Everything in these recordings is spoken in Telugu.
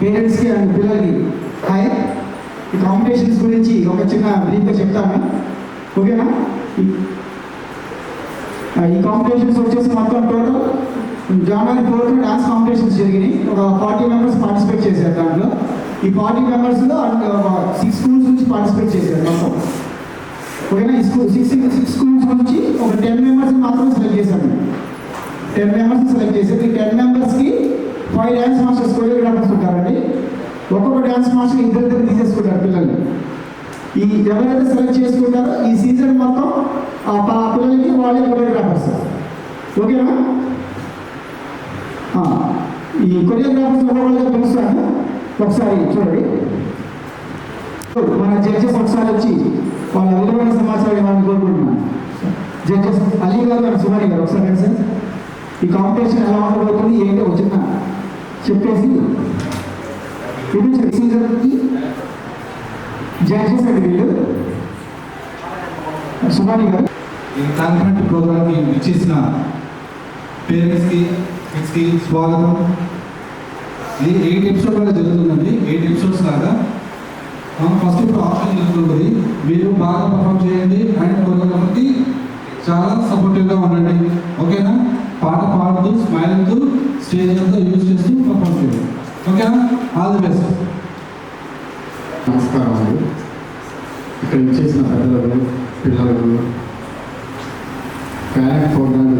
పేరెంట్స్కి అండ్ పిల్లలకి హాయ్. ఈ కాంపిటీషన్స్ గురించి ఒక చిన్న బ్రీఫ్గా చెప్తాను, ఓకేనా? ఈ కాంపిటీషన్స్ వచ్చేసి మొత్తం టోటల్ జనవరి 4th డాన్స్ కాంపిటీషన్స్ జరిగినాయి. ఒక 40 మెంబర్స్ పార్టిసిపేట్ చేశారు. దాంట్లో ఈ 40 మెంబర్స్లో 6 స్కూల్స్ నుంచి పార్టిసిపేట్ చేశారు మొత్తం, ఓకేనా? ఈ సిక్స్ స్కూల్స్ నుంచి ఒక 10 మెంబర్స్ని మాత్రం సెలెక్ట్ చేశాను. 10 మెంబర్స్ని సెలెక్ట్ చేశారు. ఈ 10 మెంబర్స్కి 5 డ్యాన్స్ మాస్టర్స్, కొరియోగ్రాఫర్స్ ఉంటారండి. ఒక్కొక్క డ్యాన్స్ మాస్టర్ ఇద్దరు తీసేసుకుంటారు పిల్లల్ని. ఈ ఎవరైతే సెలెక్ట్ చేసుకుంటారో ఈ సీజన్ మొత్తం ఆ పిల్లలకి వాళ్ళే కొరియోగ్రాఫర్స్, ఓకేనా? ఈ కొరియోగ్రాఫర్స్ ఒక్కొక్కగా పిలుస్తాను, ఒకసారి చూడండి. మన జడ్జెస్ ఒకసారి వచ్చి వాళ్ళ విలువైన సమాచారం ఇవ్వాలని కోరుకుంటున్నాను. జడ్జెస్ అలీ గారు అండ్ సుమని గారు ఒకసారి రండి సార్. ఈ కాంపిటీషన్ ఎలా ఉండబోతుంది ఏంటో వచ్చిన చెప్పేసి ఇది సీజన్కి జడ్జెస్ అండి వీళ్ళు. సుమని గారు ఈ టాలెంట్ ప్రోగ్రామ్కి ఇచ్చేసిన పేరెంట్స్కి కిడ్స్కి స్వాగతం. ఇది 8 ఎపిసోడ్ లాగా జరుగుతుందండి. 8 ఎపిసోడ్స్ లాగా. ఫస్ట్ ఇప్పుడు ఆప్షన్ జరుగుతుంది. మీరు బాగా పర్ఫామ్ చేయండి అండ్ కొరియోగ్రాఫర్కి చాలా సపోర్టివ్గా ఉండండి, ఓకేనా? పాట పాడుతూ స్మైల్తో స్టేజ్ అంతా యూజ్ చేస్తూ పర్ఫామ్ చేయండి, ఓకేనా? All the best. నమస్కారం అండి. ఇక్కడ ఇచ్చేసిన పెద్దలకు, పిల్లలకు, టాలెంట్ ప్రోగ్రామ్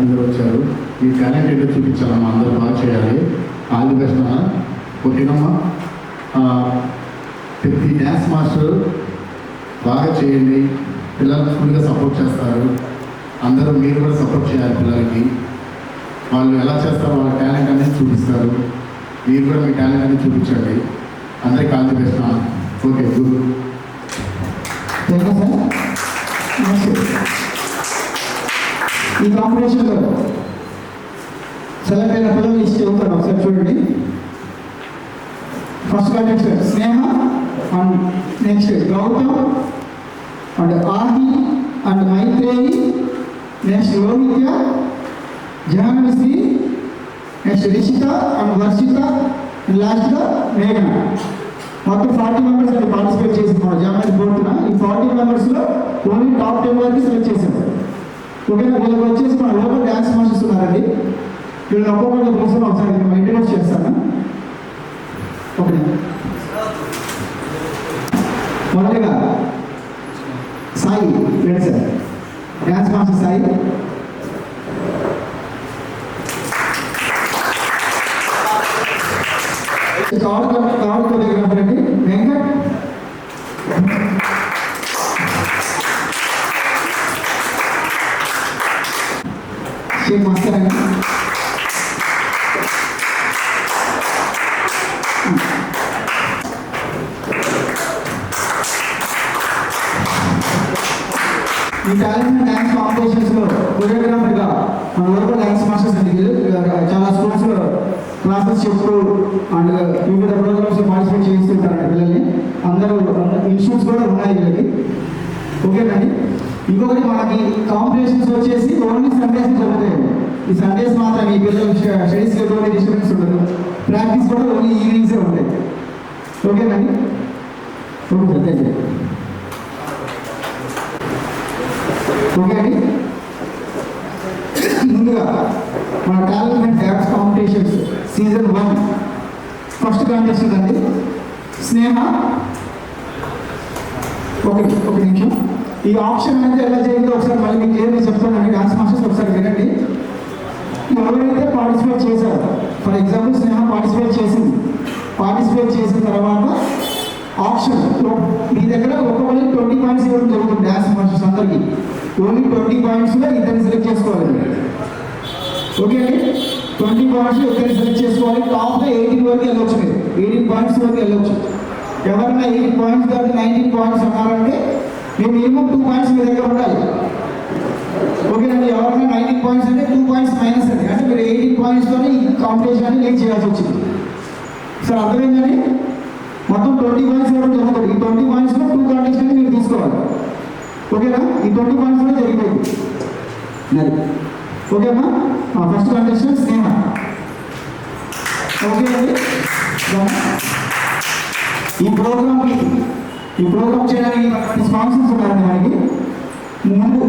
అందరూ వచ్చారు. ఈ టాలెంట్ ఏంటో చూపించాలమ్మా, అందరూ బాగా చేయాలి. ఆల్ ది బెస్ట్ అన్న. ఓకేనమ్మా? ప్రతి డ్యాన్స్ మాస్టర్ బాగా చేయండి, పిల్లలకు ఫుల్గా సపోర్ట్ చేస్తారు. అందరూ మీరు కూడా సపోర్ట్ చేయాలి పిల్లలకి. వాళ్ళు ఎలా చేస్తారో వాళ్ళ టాలెంట్ అనేది చూపిస్తారు. మీరు కూడా మీ టాలెంట్ అనేది చూపించండి. అందరికీ ఆల్ ది బెస్ట్ అన్న. Okay, good. ఈ కాంపిటీషన్లో సెలెక్ట్ అయిన పిల్లలు లిస్ట్ చెబుతాను, ఒకసారి చూడండి. First contestant Sneha and next Gautam and Aadi and Maitreyi, next Lohitya, Jahnavi, next Rishitha and Varshitha, and లాస్ట్గా మేఘన. మొత్తం 40 మెంబర్స్ అని పార్టిసిపేట్ చేసింది మన జనవరి 4th. ఈ 40 మెంబర్స్లో ఓన్లీ టాప్ 10 వరకు సెలెక్ట్ చేశారు, ఓకేనా? వీళ్ళకి వచ్చేసి మన లోకల్ డ్యాన్స్ మాస్టర్స్ ఉన్నారండి. వీళ్ళని ఒక్కొక్కటి కోసం ఒకసారి నేను ఇంట్రడ్యూస్ చేస్తాను, ఓకే? మొదటిగా Sai Reddy sir, dance master Sai. Card choreographer అండి వెంకట్. షేక్ మాస్టర్ అండి. ఈ టాలెంట్ డ్యాన్స్ కాంపిటీషన్స్లో కొరియోగ్రాఫర్గా మన లోకల్ డ్యాన్స్ మాస్టర్స్ అండి. చాలా స్కూల్స్లో క్లాసెస్ చెప్తూ అండ్ వివిధ ప్రోగ్రామ్స్లో పార్టిసిపేట్ చేస్తుంటారండి పిల్లల్ని. అందరూ ఇన్స్టిట్యూట్స్ కూడా ఉన్నాయి వీళ్ళకి, ఓకేనండి? ఇంకొకటి మనకి కాంపిటీషన్స్ వచ్చేసి ఓన్లీ సండేస్ జరుగుతాయండి. ఈ సండేస్ మాత్రం ఈ పిల్లలు స్టడీస్ ఎటువంటి డిస్టర్బెన్స్ ఉండదు. ప్రాక్టీస్ కూడా ఓన్లీ ఈవినింగ్సే ఉంటాయి, ఓకేనండి? ఓకే సార్, ఓకే అండి. ముందుగా మన talent dance competitions season 1 first contestant అండి స్నేహ. ఒక నిమిషం. ఈ ఆప్షన్ అనేది ఎలా చేయాలో ఒకసారి మళ్ళీ మీకు క్లియర్గా చెప్తానండి. డాన్స్ మాస్టర్స్ ఒకసారి వినండి. ఎవరైతే పార్టిసిపేట్ చేశారో, ఫర్ ఎగ్జాంపుల్ స్నేహ పార్టిసిపేట్ చేసిన తర్వాత ఆప్షన్ మీ దగ్గర ఒక్కొక్కరికి 20 పాయింట్స్ ఇవ్వడం జరుగుతుంది. డ్యాన్స్ మాస్టర్స్ అందరికీ ఓన్లీ 20 పాయింట్స్లో ఇద్దరిని సెలెక్ట్ చేసుకోవాలి, ఓకే అండి? 20 పాయింట్స్ ఇద్దరిని సెలెక్ట్ చేసుకోవాలి. టాప్లో 18 వరకు వెళ్ళొచ్చు, మీరు 18 పాయింట్స్ వరకు వెళ్ళొచ్చు. ఎవరైనా 18 పాయింట్స్ దాటి 19 పాయింట్స్ అన్నారంటే మేము మినిమం 2 పాయింట్స్ మీ దగ్గర ఉండాలి, ఓకేనండి? ఎవరైనా 19 పాయింట్స్ అంటే 2 పాయింట్స్ మైనస్ అండి. అంటే మీరు 18 పాయింట్స్తోనే ఈ కాంపిటీషన్ అని లీడ్ చేయాల్సి వచ్చింది. సార్ అర్థమైందని మొత్తం 20 పాయింట్స్ ఇవ్వడం జరుగుతుంది. ఈ 20 పాయింట్స్లో 2 కాంటెస్టెంట్ మీరు తీసుకోవాలి, ఓకేనా? ఈ 20 పాయింట్స్లో జరిగిపోయింది, ఓకేమ్మా? ఫస్ట్ కంటెస్టెంట్ స్నేహ, ఓకే అండి? ఈ ప్రోగ్రామ్ చేయడానికి స్పాన్సర్స్ ఉన్నారండి మనకి.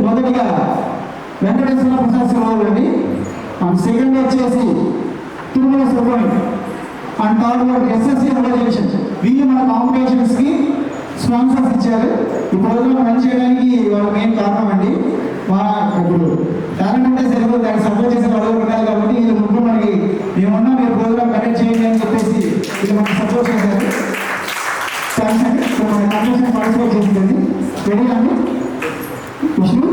మొదటిగా వెంకటేశ్వర ప్రసాద్ శ్రీరావు అండి, అండ్ సెకండ్ వచ్చేసి Tirumala Subrahmanyam, and third one SSC reservation. వీళ్ళు మన కాంపిటీషన్స్ కి స్పాన్సర్స్ ఇచ్చారు. ఈ ప్రోగ్రామ్ రన్ చేయడానికి వాళ్ళ మెయిన్ కారణం అండి. ఇప్పుడు టాలెంట్ ఉంటే సరిపోతుంది, దానికి సపోర్ట్ చేసే వాళ్ళు ఉండాలి కాబట్టి వీళ్ళు ముగ్గురు మనకి మేమున్నా మీరు ప్రోగ్రామ్ కండక్ట్ చేయండి అని చెప్పేసి వీళ్ళు మనకి సపోర్ట్ చేశారు. థ్యాంక్స్ అండి. మన కాంపిటీషన్ పార్టిసిపేట్ చేసింది. రెడీ అండి విష్ణు.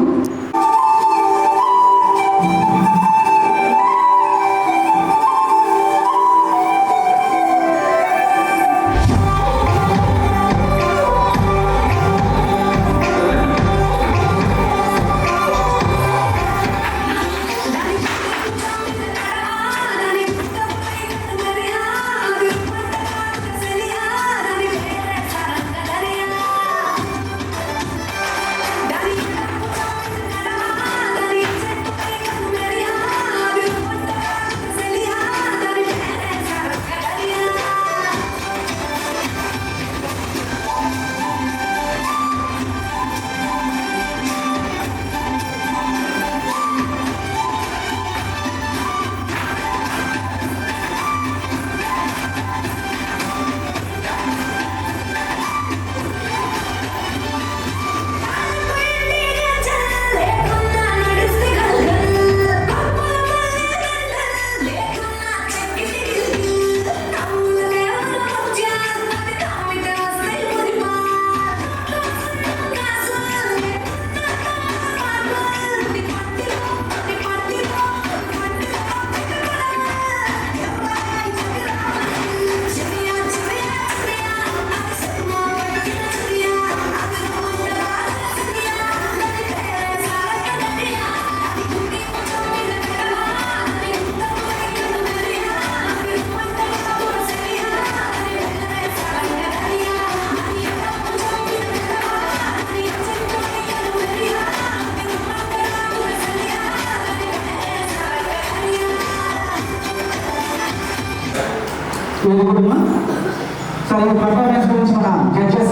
సార్ ఈ పర్ఫార్మెన్స్ గురించి మన judges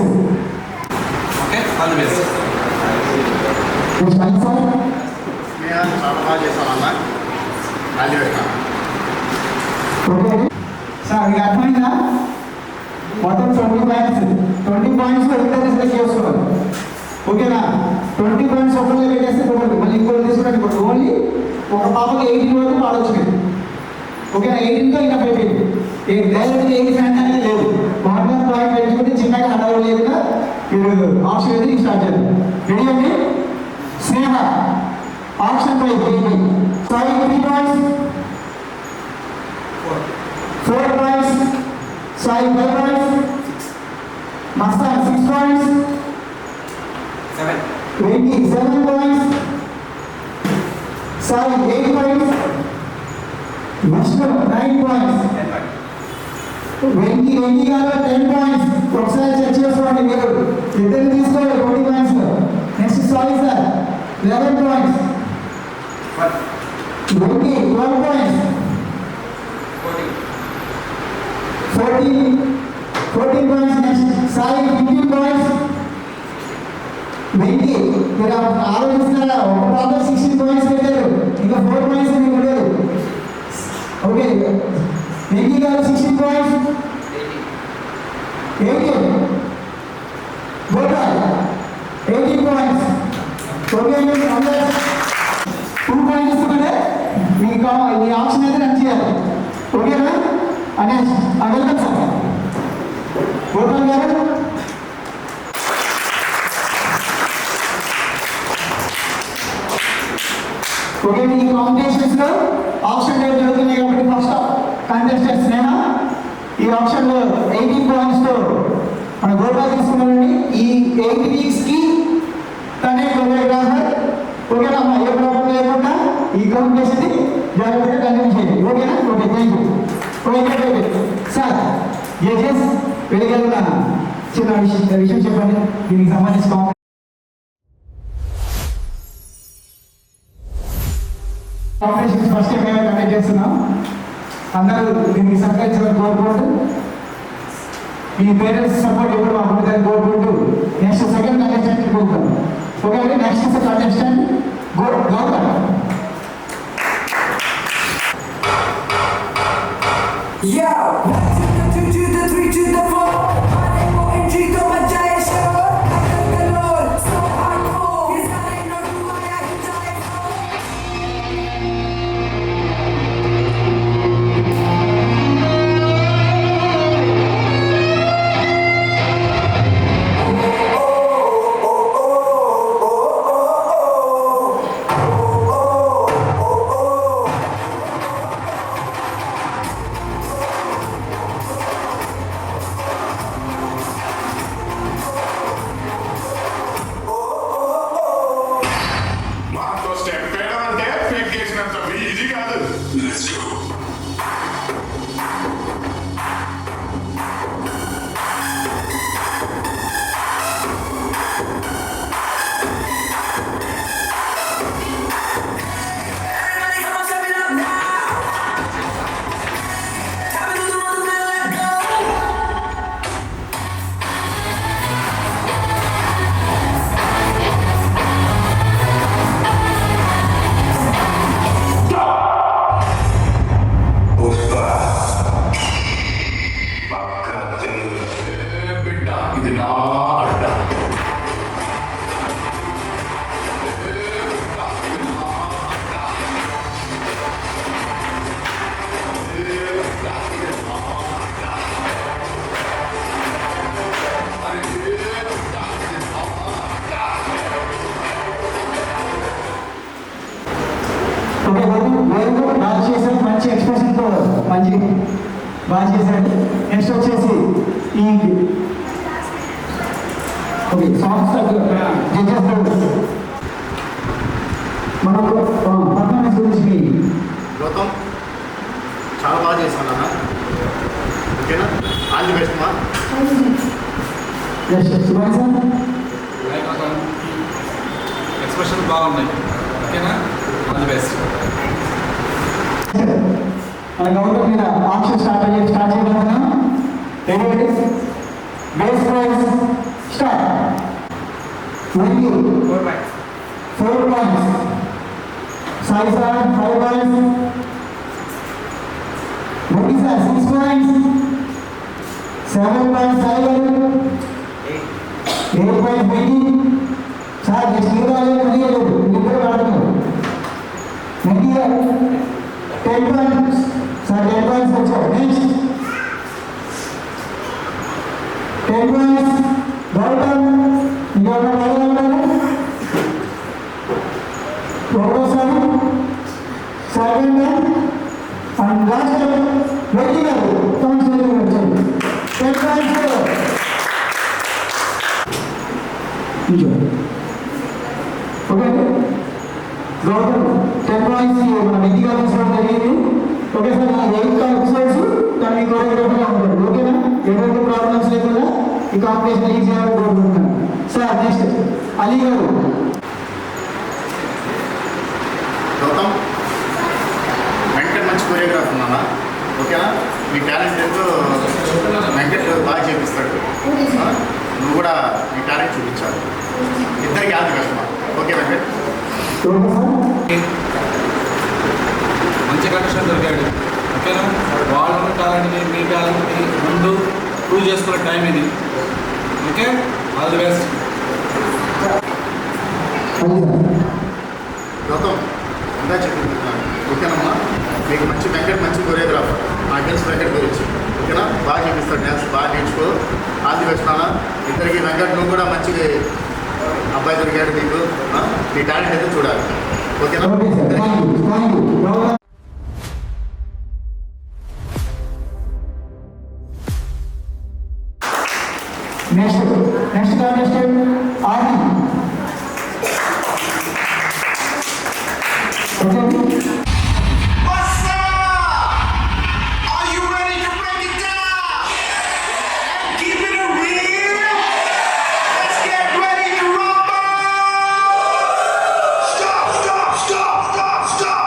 okay all the best. Sir చాలా బాగా చేస్తామన్నా, అది పెడతాను. ఓకే సార్ ఇది అర్థమైందా? మొత్తం 20 పాయింట్స్ ఇద్దరు సెలెక్ట్ చేసుకోవాలి. ఓకేనా? 20 పాయింట్స్ ఒకళ్ళు పెట్టేస్తే చూడండి, మళ్ళీ ఇంకోటి తీసుకురండి. ఇప్పుడు ఓన్లీ ఒక పాపకి 18 వరకు పాడొచ్చు. ఓకేనా? 18తో ఇంకా అయిపోయింది. డైరెక్ట్గా 80 ఫ్యాన్ అనేది లేదు. 1 పాయింట్ పెంచుకుంటే చిన్నగా అడగలేదుగా మీరు ఆప్షన్ అయితే స్టార్ట్ చేయాలి. రెడీ అండి? Sneha option 5 Sai 3 points, 4 points, Sai 5 points, Mastan 6 points, 7 points, Sai 8 points, Vishnu 9 points, Venky garu 10 points. ఒకసారి చెక్ చేసుకోండి, మీరు ఇద్దరు తీసుకోవాలి 20 points. Next Sai sir 11 points, Venky 12 points, 14 points. Next Sai 15 points. Venky మీరు ఆలోచిస్తున్నారా? ఒక పాప 16 పాయింట్స్ పెట్టారు, ఇంకా 4 పాయింట్స్ మీకు లేదు. ఓకే, వెంకీ గారు 16 points, 18 Gopal 18 points. Okay, 2 points ఇస్తుంటే మీకు ఈ ఆప్షన్ అయితే రన్ చేయాలి. ఓకేనా? అనే వెల్కమ్ సార్ గోపాల్ గారు. ఓకే, ఈ కాంపిటీషన్స్ లో ఆప్షన్ డేట్ జరుగుతున్నాయి కాబట్టి ఫస్ట్ కంటెస్టెంట్ స్నేహ ఈ ఆప్షన్ లో 18 పాయింట్స్ తో మన గోపాల్ తీసుకున్నారండి. ఈ 8 వీక్స్ కి తనే కొరియోగ్రాఫర్. ఓకేనా? ఏ ప్రాబ్లం లేకుండా ఈ కాంపిటీషన్ ని జాగ్రత్తగా కంటిన్యూ చేయండి. ఓకేనా? Okay, thank you. Okay sir, judges వెళ్ళగలుగుతా చిన్న విషయం చెప్పండి దీనికి సంబంధించి. కాంపిటీషన్ ఫస్ట్ టైం కండక్ట్ చేస్తున్నాం. అందరూ దీనికి సహకరించాలని కోరుకుంటూ మీ పేరెంట్స్ సపోర్ట్ ఎప్పుడు మాకుంటుందని కోరుకుంటూ నెక్స్ట్ సెకండ్ కంటెస్టెంట్కి పోతాం. ఓకే అండి, next contestant Gautam. Yeah, 1 to the 2 to the 3 to the 4. Money more entry to my giant show. I got the Lord, so hardcore. Yes, I know who I am, giant మాతో స్టెప్ వేయడం అంటే ఫేక్ చేసినంత ఈజీ కాదు. Everybody come on, step it up now. Tap into the rhythm and let go. బిడ్డ ఇది నా అడ్డ. ఓకే గౌతమ్ బాగా చేశారు, మంచి ఎక్స్ప్రెషన్తో మంచి బాగా చేశాడు. నెక్స్ట్ వచ్చేసి ఈ ఓకే సాంగ్స్ జడ్జెస్ మనకు పర్ఫార్మెన్స్ గురించి గౌతమ్ చాలా బాగా చేశాను అన్న. ఓకేనా, ఆల్ ది బెస్ట్ మా. సుభాష్ సార్. ఎక్స్ప్రెషన్ బాగున్నాయి. ఓకేనా, ఆల్ ది బెస్ట్. మన గౌరవం మీద ఆప్షన్ స్టార్ట్ చేయగలుగుతున్నాం. Ready, base prize start. 4 points. Sai sir 5 points. Modi sir 6 points. 7 points Sai sir. 8 points Modi. Sir next year आएगा नहीं आएगा. 10 points. Sir 10 points अच्छा. Next 10 points. Gautam. You are not second and last very well. Thanks very much. 10 points. Enjoy. Okay. Gautam 10 points మన విధిగా తీసుకోవడం జరిగింది. ఓకే సార్, నా 8 ఎపిసోడ్స్ కానీ కోరియోగ్రాఫర్గా ఉంటాడు. ఓకేనా, ఎటువంటి ప్రాబ్లమ్స్ లేకుండా ఈ కాంపిటీషన్ ఈజీ చేయాలని కోరుకుంటున్నాను. సార్ నెక్స్ట్ అలీ గారు. గౌతమ్ వెంకట్ మంచి కొరియోగ్రాఫర్ ఉన్నానా. ఓకేనా, మీ టాలెంట్ ఏంటో వెంకట్ బాగా చేపిస్తాడు. నువ్వు కూడా మీ టాలెంట్ చూపించాలి. ఇద్దరికి ఆది కష్టమా. ఓకే వెంకట్. మంచి కండిషన్ దొరికాడు. ఓకేనా, వాళ్ళ టాలెంట్ని మీ టాలెంట్ని ముందు ప్రూవ్ చేసుకునే టైం ఇది. Okay, all the best. Gautam ఇంకా చెప్తున్నాను. ఓకేనమ్మా, మీకు మంచి వెంకట్ మంచి కొరియోగ్రాఫర్. నాకు తెలుసు వెంకట్ గురించి. ఓకేనా, బాగా చేపిస్తాడు. డ్యాన్స్ బాగా నేర్చుకో. ఆది బెస్ట్ నాన్న. ఇద్దరికి వెంకట్ నువ్వు కూడా మంచి అబ్బాయి దొరికాడు నీకు. నీ టాలెంట్ అయితే చూడాలి. ఓకేనా. Next contestant Adi. Okay. What's up? Are you ready to break it down? Keep it real. Let's get ready to rumble. Stop, stop, stop, stop, stop.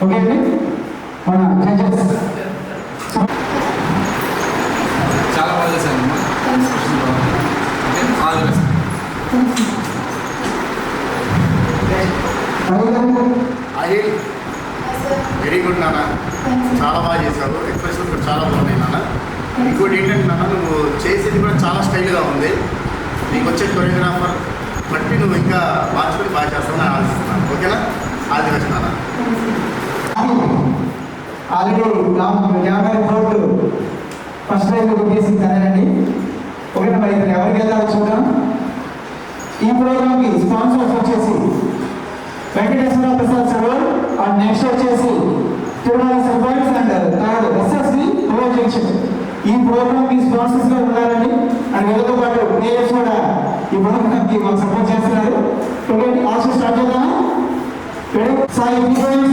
Okay అండి మన జడ్జెస్ చాలా బాగా చేశారమ్మా. ఎక్స్ప్రెషన్ బాగుంది. Okay, all the best. Ahil very good నాన్న, చాలా బాగా చేశావు. ఎక్స్ప్రెషన్ కూడా చాలా బాగున్నాయి నాన్న. ఇంకోటి ఏంటంటే నాన్న, నువ్వు చేసేది కూడా చాలా స్టైల్గా ఉంది. నీకు వచ్చే కొరియోగ్రాఫర్ బట్టి నువ్వు ఇంకా మార్చుకుని బాగా చేస్తావని ఆలోచిస్తున్నాను. ఓకేనా? అది వచ్చి నాన్న. ఆల్రెడీ 50 కోట్లు ఫస్ట్ ప్రైజ్ కొట్టేసి సరేనండి. ఓకే, మరి ఇక్కడ ఎవరికి వెళ్తారో చూద్దాం. ఈ ప్రోగ్రామ్కి స్పాన్సర్స్ వచ్చేసి వెంకటేశ్వర ప్రసాద్ సరోవర్ అండ్ నెక్స్ట్ వచ్చేసి Tirumala sarpanch and third SSC junction. ఈ ప్రోగ్రామ్కి స్పాన్సర్స్ గా ఉన్నారండి. అండ్ వీళ్ళతో పాటు ప్లేయర్స్ కూడా ఈ ప్రోగ్రామ్కి మాకు సపోర్ట్ చేస్తున్నారు. ఓకే, ఆల్సో స్టార్ట్ చేద్దామా? Sai 3 points,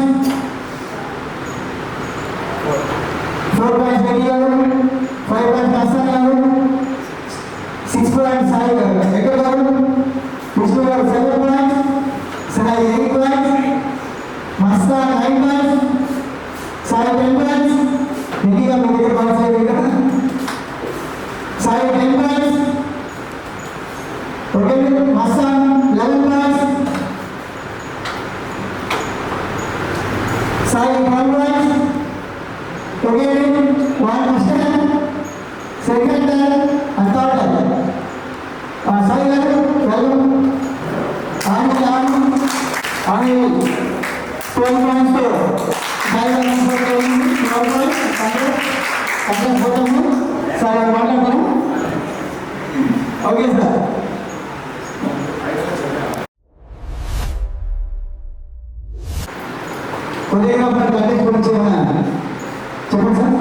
4 points Bedi garu, 5 points Hasan garu, 6 points Sai Ekar garu, Vishnu garu 7 points, Sai 8 points, Masta 9 points, Sai 10 points, Bedi garu Bedi points Bedi Sai 10 points, okay, Masta 11 points, Sai 12 points. Okay, one question, second time, and third time. Sai garu, welcome. Ani 12 points to Sai garu 12 points. Under photo, Sai garu. Okay, sir. Choreographer contest గురించి ఏమైనా చెప్పండి సార్.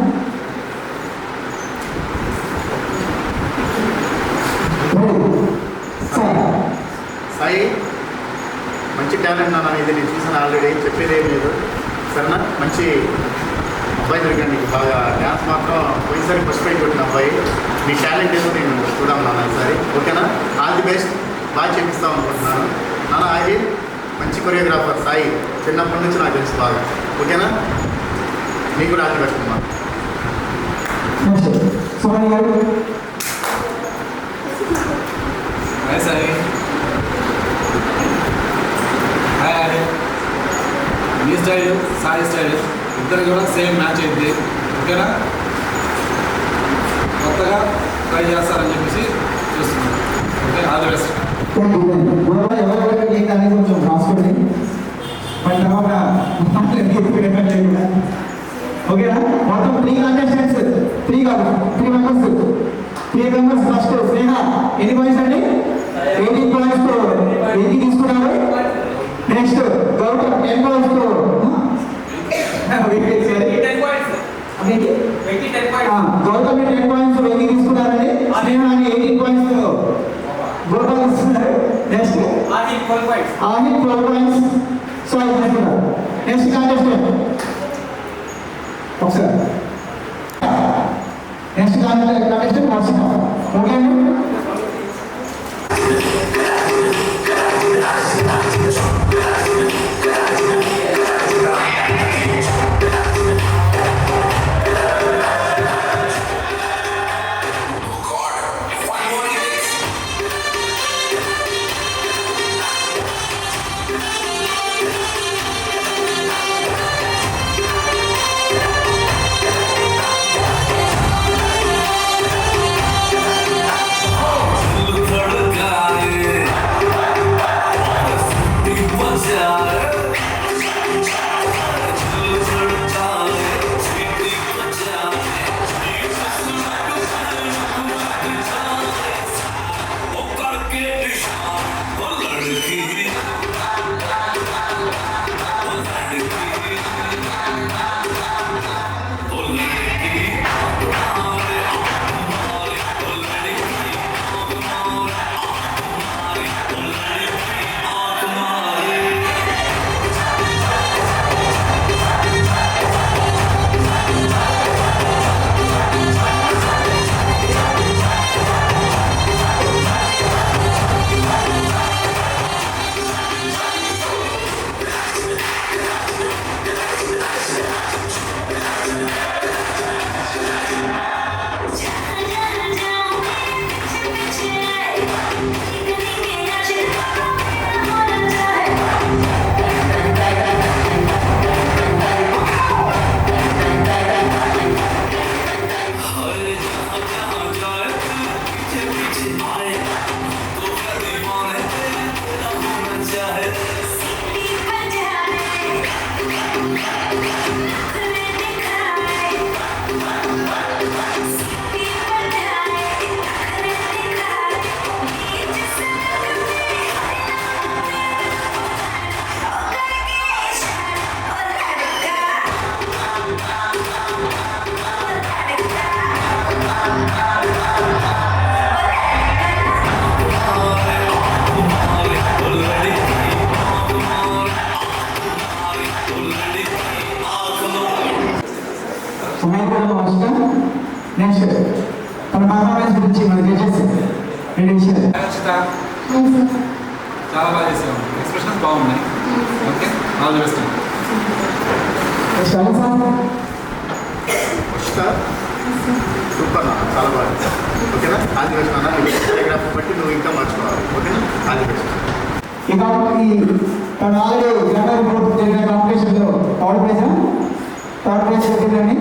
సాయి మంచి టాలెంట్ నాన్న, ఇది నేను చూసాను ఆల్రెడీ, చెప్పేది ఏం లేదు. సరేనా? మంచి అబ్బాయి దొరికాడు నీకు. బాగా డ్యాన్స్ మాత్రం పోయినసారి ఫస్ట్ ప్రైజ్ కొట్టిన అబ్బాయి. మీ టాలెంట్ ఏదో నేను చూడాలి నాన్న ఈసారి. ఓకేనా? All the best. బాగా చేపిస్తాం అనుకుంటున్నాను నాన్న. ఆహిల్ మంచి కొరియోగ్రాఫర్ సాయి, చిన్నప్పటి నుంచి నాకు తెలుసు బాగా. ఓకేనా? నీకు కూడా ఆల్ ది బెస్ట్ అమ్మా. Suman garu. Hi Sai. Hi hi. మీ స్టైల్ సాయి స్టైల్ ఇద్దరు కూడా సేమ్ మ్యాచ్ అయింది. ఓకేనా? కొత్తగా ట్రై చేస్తారని చెప్పేసి చూస్తున్నాను. Okay, all the best. ఎవరెవరికి ఏంటనేది కొంచెం రాసుకోండి. మరి తర్వాత ఓకేనా? మొత్తం 3 కంటెస్టెంట్స్, 3 కాదు 3 మెంబర్స్. ఫస్ట్ స్నేహ ఎన్ని పాయింట్స్ అండి? 18 పాయింట్స్ తో 80 తీసుకున్నారు. నెక్స్ట్ గౌతమ్ 10 పాయింట్స్ తో గౌతమ్ 10 పాయింట్స్ 80 తీసుకున్నారండి. స్నేహ 18 పాయింట్స్ తో గోపాల్ ఇస్తున్నారు. Next Ahil 12 points. సో తీసుకున్నారు. నెక్స్ట్ కంటెస్టెంట్ ఒకసారి నెక్స్ట్ కంటెస్టెంట్ వర్షిక. ఓకే అండి? మైకూడమ్మ వర్షిత. నెక్స్ట్ తన పర్ఫార్మెన్స్ గురించి మనకి చేసేసి 2 విషయాలు. హర్షిత చాలా బాగా చేసాము, ఎక్స్ప్రెషన్స్ బాగున్నాయి. Okay, all the best. Next Alan sir. Super నా చాలా బాగుంది. ఓకేనా, ఆది బెస్ట్ అన్న. ఫోటోగ్రాఫ్ బట్టి నువ్వు ఇంకా మర్చిపోవాలి. ఓకేనా, ఆది బెస్ట్. ఈ కాబట్టి తను ఆల్రెడీ జనరల్ బోర్డు జరిగిన కాంపిటీషన్లో థర్డ్ ప్రైజ్ వచ్చిందండి.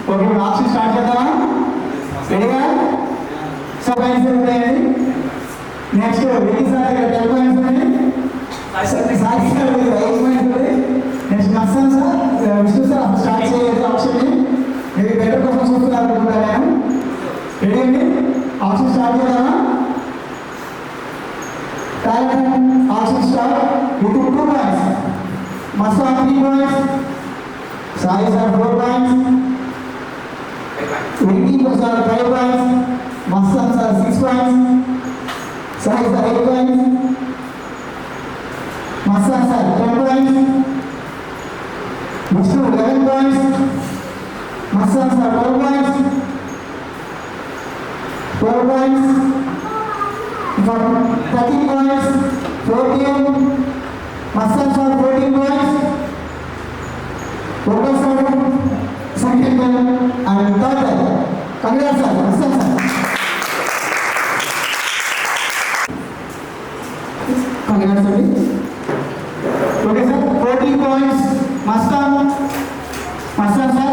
ఓకే, ఇప్పుడు ఆప్షన్ స్టార్ట్ చేద్దామా? రెడీగా? సో పాయింట్స్ ఉన్నాయండి. నెక్స్ట్ విజయ్ సార్ దగ్గర 10 పాయింట్స్ ఉన్నాయి. సాక్షి సార్ 8 పాయింట్స్ ఉన్నాయి. Next Narsan sir, Vishnu sir start చేయలేదు ఆప్షన్ని. మీరు బెటర్ కోసం చూస్తున్నారు అనుకుంటాను నేను. రెడీ అండి, ఆప్షన్ స్టార్ట్ చేద్దామా? Option start with 2 points. Masa 3 points. Sai sir 4 points. Vicky sir 5 points. Masa sir 6 points. Sai sir 8 points. Masa sir 10 points. Vishnu 11 points. Masa sir 12 points. 12 points. 13 points, 14, Masan sir 14 points, Purva sir second and third. Congrats sir, Masan sir. Congrats sir. Okay sir, 14 points, Masan sir.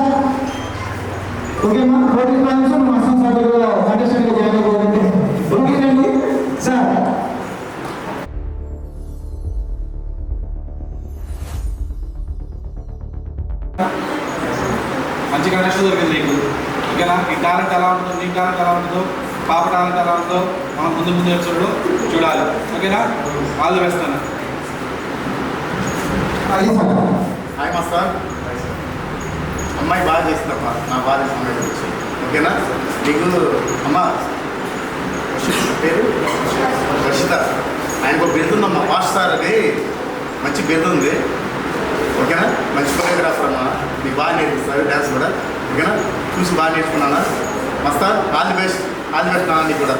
Okay ma, 14 points Masan sir को contestant को जाने को बोलते हैं. Okay రండి సార్. మంచి కంటెస్ట్ దొరికింది నీకు. ఓకేనా, ఈ టాలెంట్ ఎలా ఉంటుందో, నీ టాలెంట్ ఎలా ఉంటుందో, పాప టాలెంట్ ఎలా ఉంటుందో మనం ముందు ఎపిసోడ్లో చూడాలి. ఓకేనా, ఆల్ ది బెస్ట్ అన్న. అది సార్. Hi master. అమ్మాయి బాగా చేస్తుందమ్మా, నా బాగా చేసిన గురించి. ఓకేనా, నీకు అమ్మ పేరు వర్షిత. ఆయనకు ఒక బిరుదు ఉందమ్మా, ఫాస్ట్ స్టార్ అని మంచి బిరుదు ఉంది. ఓకేనా, మంచి కొరియోగ్రాఫర్ అమ్మా, నీకు బాగా నేర్పిస్తారు డ్యాన్స్ కూడా. ఓకేనా, చూసి బాగా నేర్చుకున్నానా. మాస్టర్ ఆల్ ది బెస్ట్ నాన్న నీకు కూడా.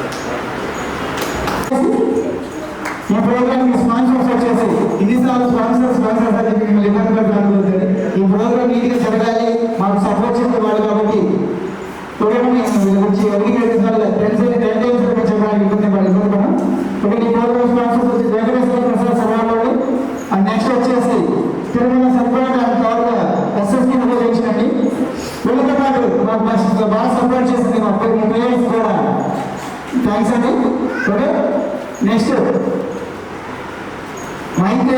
ఈ ప్రోగ్రామ్ కి స్పాన్సర్స్ వచ్చేసి ఇన్నిసార్లు స్పాన్సర్స్ అని చెప్పి మిమ్మల్ని ఇబ్బంది పెట్టాలి. ఈ ప్రోగ్రామ్ నీట్గా జరగాలి, మాకు సపోర్ట్ చేసేవాళ్ళు కాబట్టి ప్రోగ్రామ్ గురించి ఎన్నిసార్లు 10 టైమ్స్ చెప్పడానికి ఇబ్బంది పడడం. ఓకే, ఈ ప్రోగ్రామ్ స్పాన్సర్స్ వచ్చి వెంకటేశ్వర ప్రసాద్ సభాలోని. అండ్ నెక్స్ట్ వచ్చేసి తిరుమల సర్పంచ్ అండ్ థర్డ్ ఎస్ఎస్కి చేసినండి. వీళ్ళతో పాటు మాకు బాగా సపోర్ట్ చేసింది మా పేరెంట్స్ కూడా. థ్యాంక్స్ అండి. Okay, next Mike.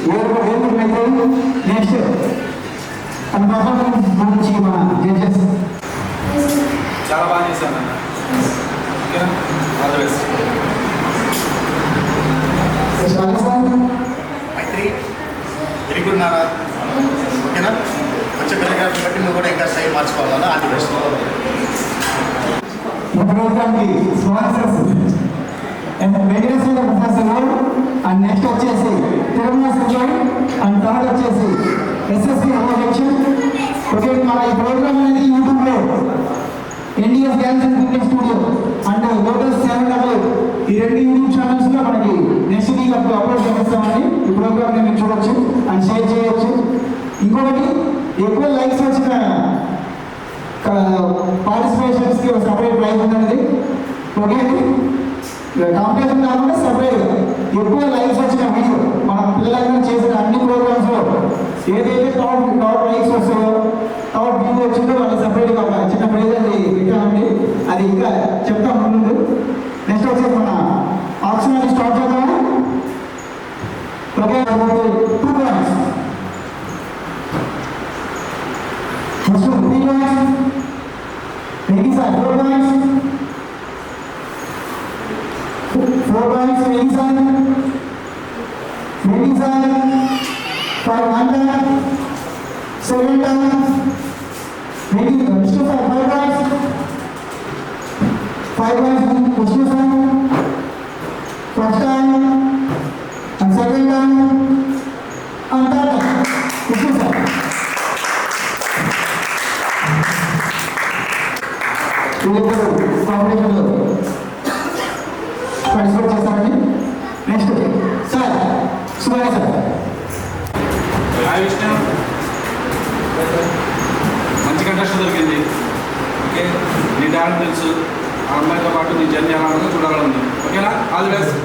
Welcome, next and performance గురించి మన జడ్జెస్. చాలా బాగా చేశాను అన్న. ఓకేనా, all the best. Maitri very good నాన్న. ఓకేనా, వచ్చే పిల్లగారిని బట్టి నువ్వు కూడా ఇంకా స్టైల్ మార్చుకోవాలన్నా అది బెస్ట్. ఈ ప్రోగ్రామ్కి sponsors Venkateswara professor and next వచ్చేసి తిరుమల సంజయ్ అండ్ థర్డ్ వచ్చేసి ఎస్ఎస్పి అమోజెక్షన్. ఓకే, మన ఈ ప్రోగ్రామ్ అనేది యూట్యూబ్లో NDS dance and cricket studio and lotus 7 ఈ 2 యూట్యూబ్ ఛానల్స్లో మనకి నెక్స్ట్ వీక్ అప్లోడ్ చేస్తామని ఈ ప్రోగ్రామ్ని మీరు చూడొచ్చు అండ్ షేర్ చేయొచ్చు. ఇంకొకటి ఎక్కువ లైక్స్ వచ్చిన పార్టిసిపేషన్స్కి ఒక సపరేట్ ప్రైజ్ ఉంటుంది. ఓకే, కాంపిటీషన్ కాకుండా సపరేట్గా ఎక్కువ లైక్స్ వచ్చిన వీడియో మన పిల్లలందరూ చేసిన అన్ని ప్రోగ్రామ్స్లో ఏదైతే టాప్ లైక్స్ వస్తాయో టాప్ వ్యూ వచ్చిందో వాళ్ళకి సపరేట్గా ఒక చిన్న ప్రైజ్ అది పెట్టామండి. అది ఇంకా చెప్తాం ముందు. నెక్స్ట్ వచ్చేసి మన ఆప్షన్ అది స్టార్ట్ చేద్దాము. Okay, 2 points. First 3 points. Ladies sir, 4 points. 4 points, ladies sir. Ladies sir, for 1 time, 7 times. Ladies, Vishnu sir, 5 points. 5 points, Vishnu sir. First time, and second time, and third time, Vishnu sir. కాంపిటీషన్లో పార్టిసిపేట్ చేస్తారండి. Next sir Subbarao sir. Hi Vishnu, మంచి కంటెస్ట్ దొరికింది. ఓకే, నీ టాలెంట్ తెలుసు. ఆ అమ్మాయితో పాటు నీ జర్నీ ఎలా ఉందో చూడాలని. ఓకేనా, ఆల్ ది బెస్ట్.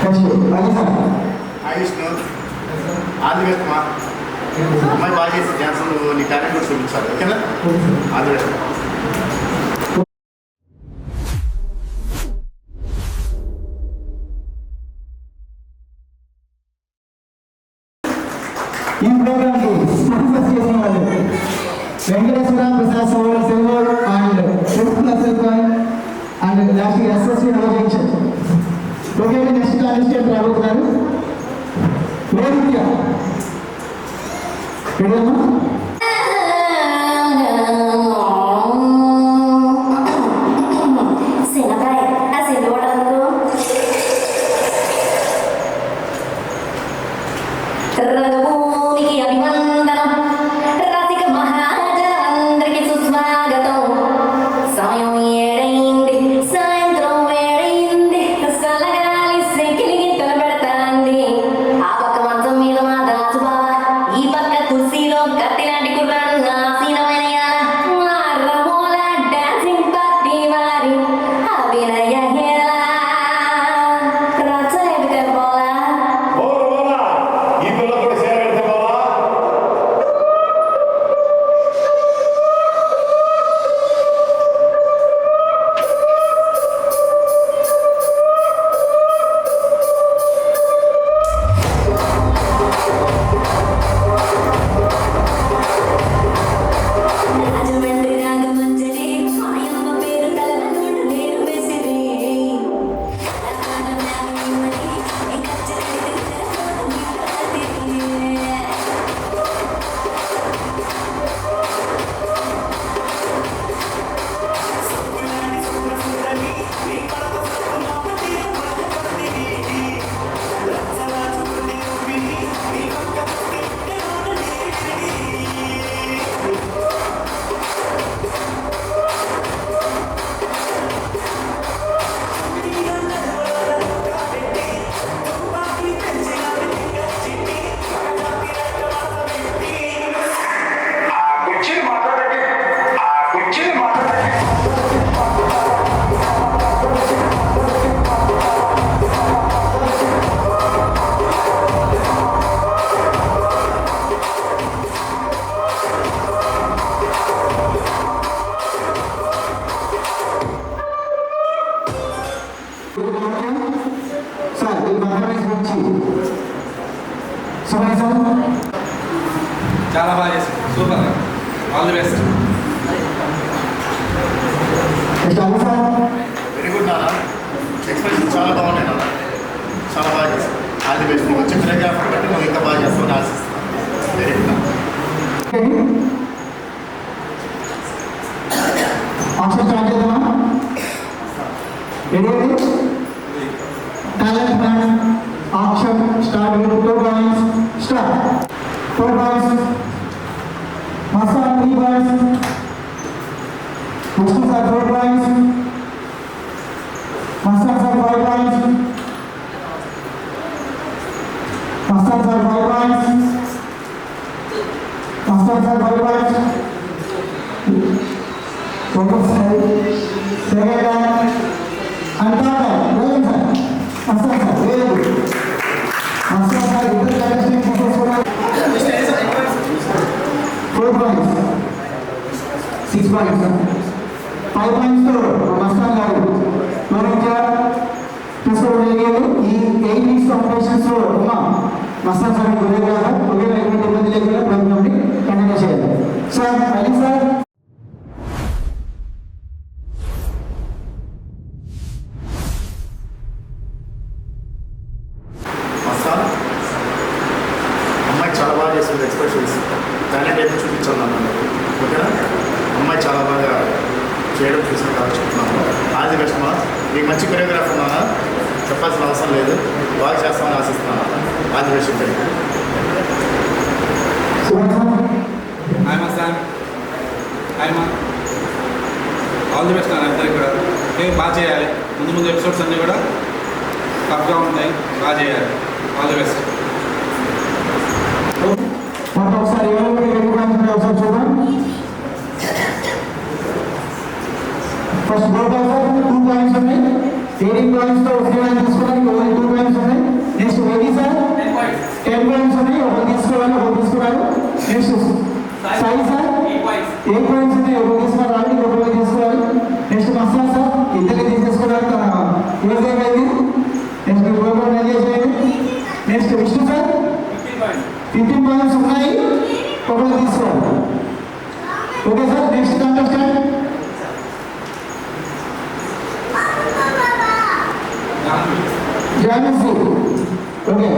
నెక్స్ట్ అది sir. Hi Vishnu, all the best మా. అమ్మాయి బాగా చేసి డ్యాన్స్ నువ్వు నీ టాలెంట్ కూడా చూపించాలి. ఓకేనా, ఆల్ ది బెస్ట్. ఈ ప్రోగ్రామ్కి స్పాన్సర్ చేసిన వాళ్ళు Venkateswara Prasad silver and and last SSC అమోజెక్షన్. ఓకే, నెక్స్ట్ కాన్స్టెంట్ రాబోతున్నారు. వేదిక రెడీమా? రంగభూమికి అభివందనం. రసిక మహారాజందరికి సుస్వాగతం. సమయం 7 సాయంత్రం వేడైంది. చల్లగాలి సెకిలి గింతలు పెడతాంది. ఆ పక్క మంచం మీద మా దాసు బావ, ఈ పక్క కుర్సీలో కత్తిలాంటి కుర్రాడు నాసీనమైన మా రమోల డాన్సింగ్ పార్టీ వారి అభినయ హేళ రచయిత పోలా. ఈ పిల్ల కూడా సార్ చాలా బాగా చేశారు, super, all the best. Next Allu sir very good నాన్న, ఎక్స్ప్రెషన్ చాలా బాగున్నాయి నాన్న, చాలా బాగా చేస్తాను. All the best. వచ్చే కొరియోగ్రాఫర్ బట్టి నువ్వు ఇంకా బాగా చేస్తావు ఆశిస్తాను. వెరీ గుడ్ నాన్న. ఆప్షన్ స్టార్ట్ చేద్దామా? రెడీ అండి? Talent man option start with 2 points. Start. 4 points. Masta 3 points. Vishnu sir 4 points. Masta sir 5 points. Masta sir 5 points. Masta sir 5 points. ఒకసారి సెకండ్ అంతా very sir Masta sir very good. Masta sir ఇద్దరు కంటెస్టెంట్స్ కూడా 4 points. 6 points. 5 points తో మస్తాన్ గారు మేనేజర్ తీసుకోవడం జరిగింది. ఈ 8 weeks కాంపిటీషన్స్ లో ఉన్న మస్తాన్ సార్ కొరియోగ్రాఫర్ ఒకే ఎటువంటి ఇబ్బంది లేకుండా ప్రోగ్రామ్ని కంటిన్యూ చేయాలి. సార్ అలీ సార్ మస్తాన్ అమ్మాయి చాలా బాగా చేస్తుంది, ఎక్స్ప్రెషన్స్ టాలెంట్ అయితే చూపించాలి అన్నాను. ఓకేనా? అమ్మాయి చాలా బాగా చేయడం చూసిన కాబట్టి చెప్తున్నాను. ఆల్ ది బెస్ట్ మా. మీకు మంచి కొరియోగ్రాఫర్ ఉన్నానా చెప్పాల్సిన అవసరం లేదు, బాగా చేస్తామని ఆశిస్తున్నాను. All the best. హాయ్ మా సార్, హాయ్ మా, ఆల్ ది బెస్ట్ నాన్న. అందరికి కూడా బాగా చేయాలి. ముందు ఎపిసోడ్స్ అన్నీ కూడా టఫ్గా ఉన్నాయి, బాగా చేయాలి. All the best. మొత్తం ఒకసారి ఎవరికి రెండు పాయింట్స్ ఒకసారి చూద్దాం. ఫస్ట్ గోపాల్ సార్ 2 points ఉన్నాయి. 18 points తో శ్రీరామ్ తీసుకోవడానికి ఓన్లీ 2 points ఉన్నాయి. నెక్స్ట్ వెగి సార్ 10 points ఉన్నాయి, ఒకరు తీసుకోవాలి, ఒకరు తీసుకున్నారు. నెక్స్ట్ సాయి సార్ 8 points ఉన్నాయి, ఒకరు తీసుకున్నారు, ఆల్రెడీ ఒకరు తీసుకోవాలి. నెక్స్ట్ మస్తాన్ సార్ ఇద్దరు తీసేసుకోవడానికి తన యూజ్ అయింది. నెక్స్ట్ ప్రోగ్రామ్ ఎంజాయ్ చేయండి. నెక్స్ట్ విష్ణు సార్ 15 points ఉన్నాయి, ఒకరు తీసుకోవాలి. Okay sir. Next contestant Janasi. Okay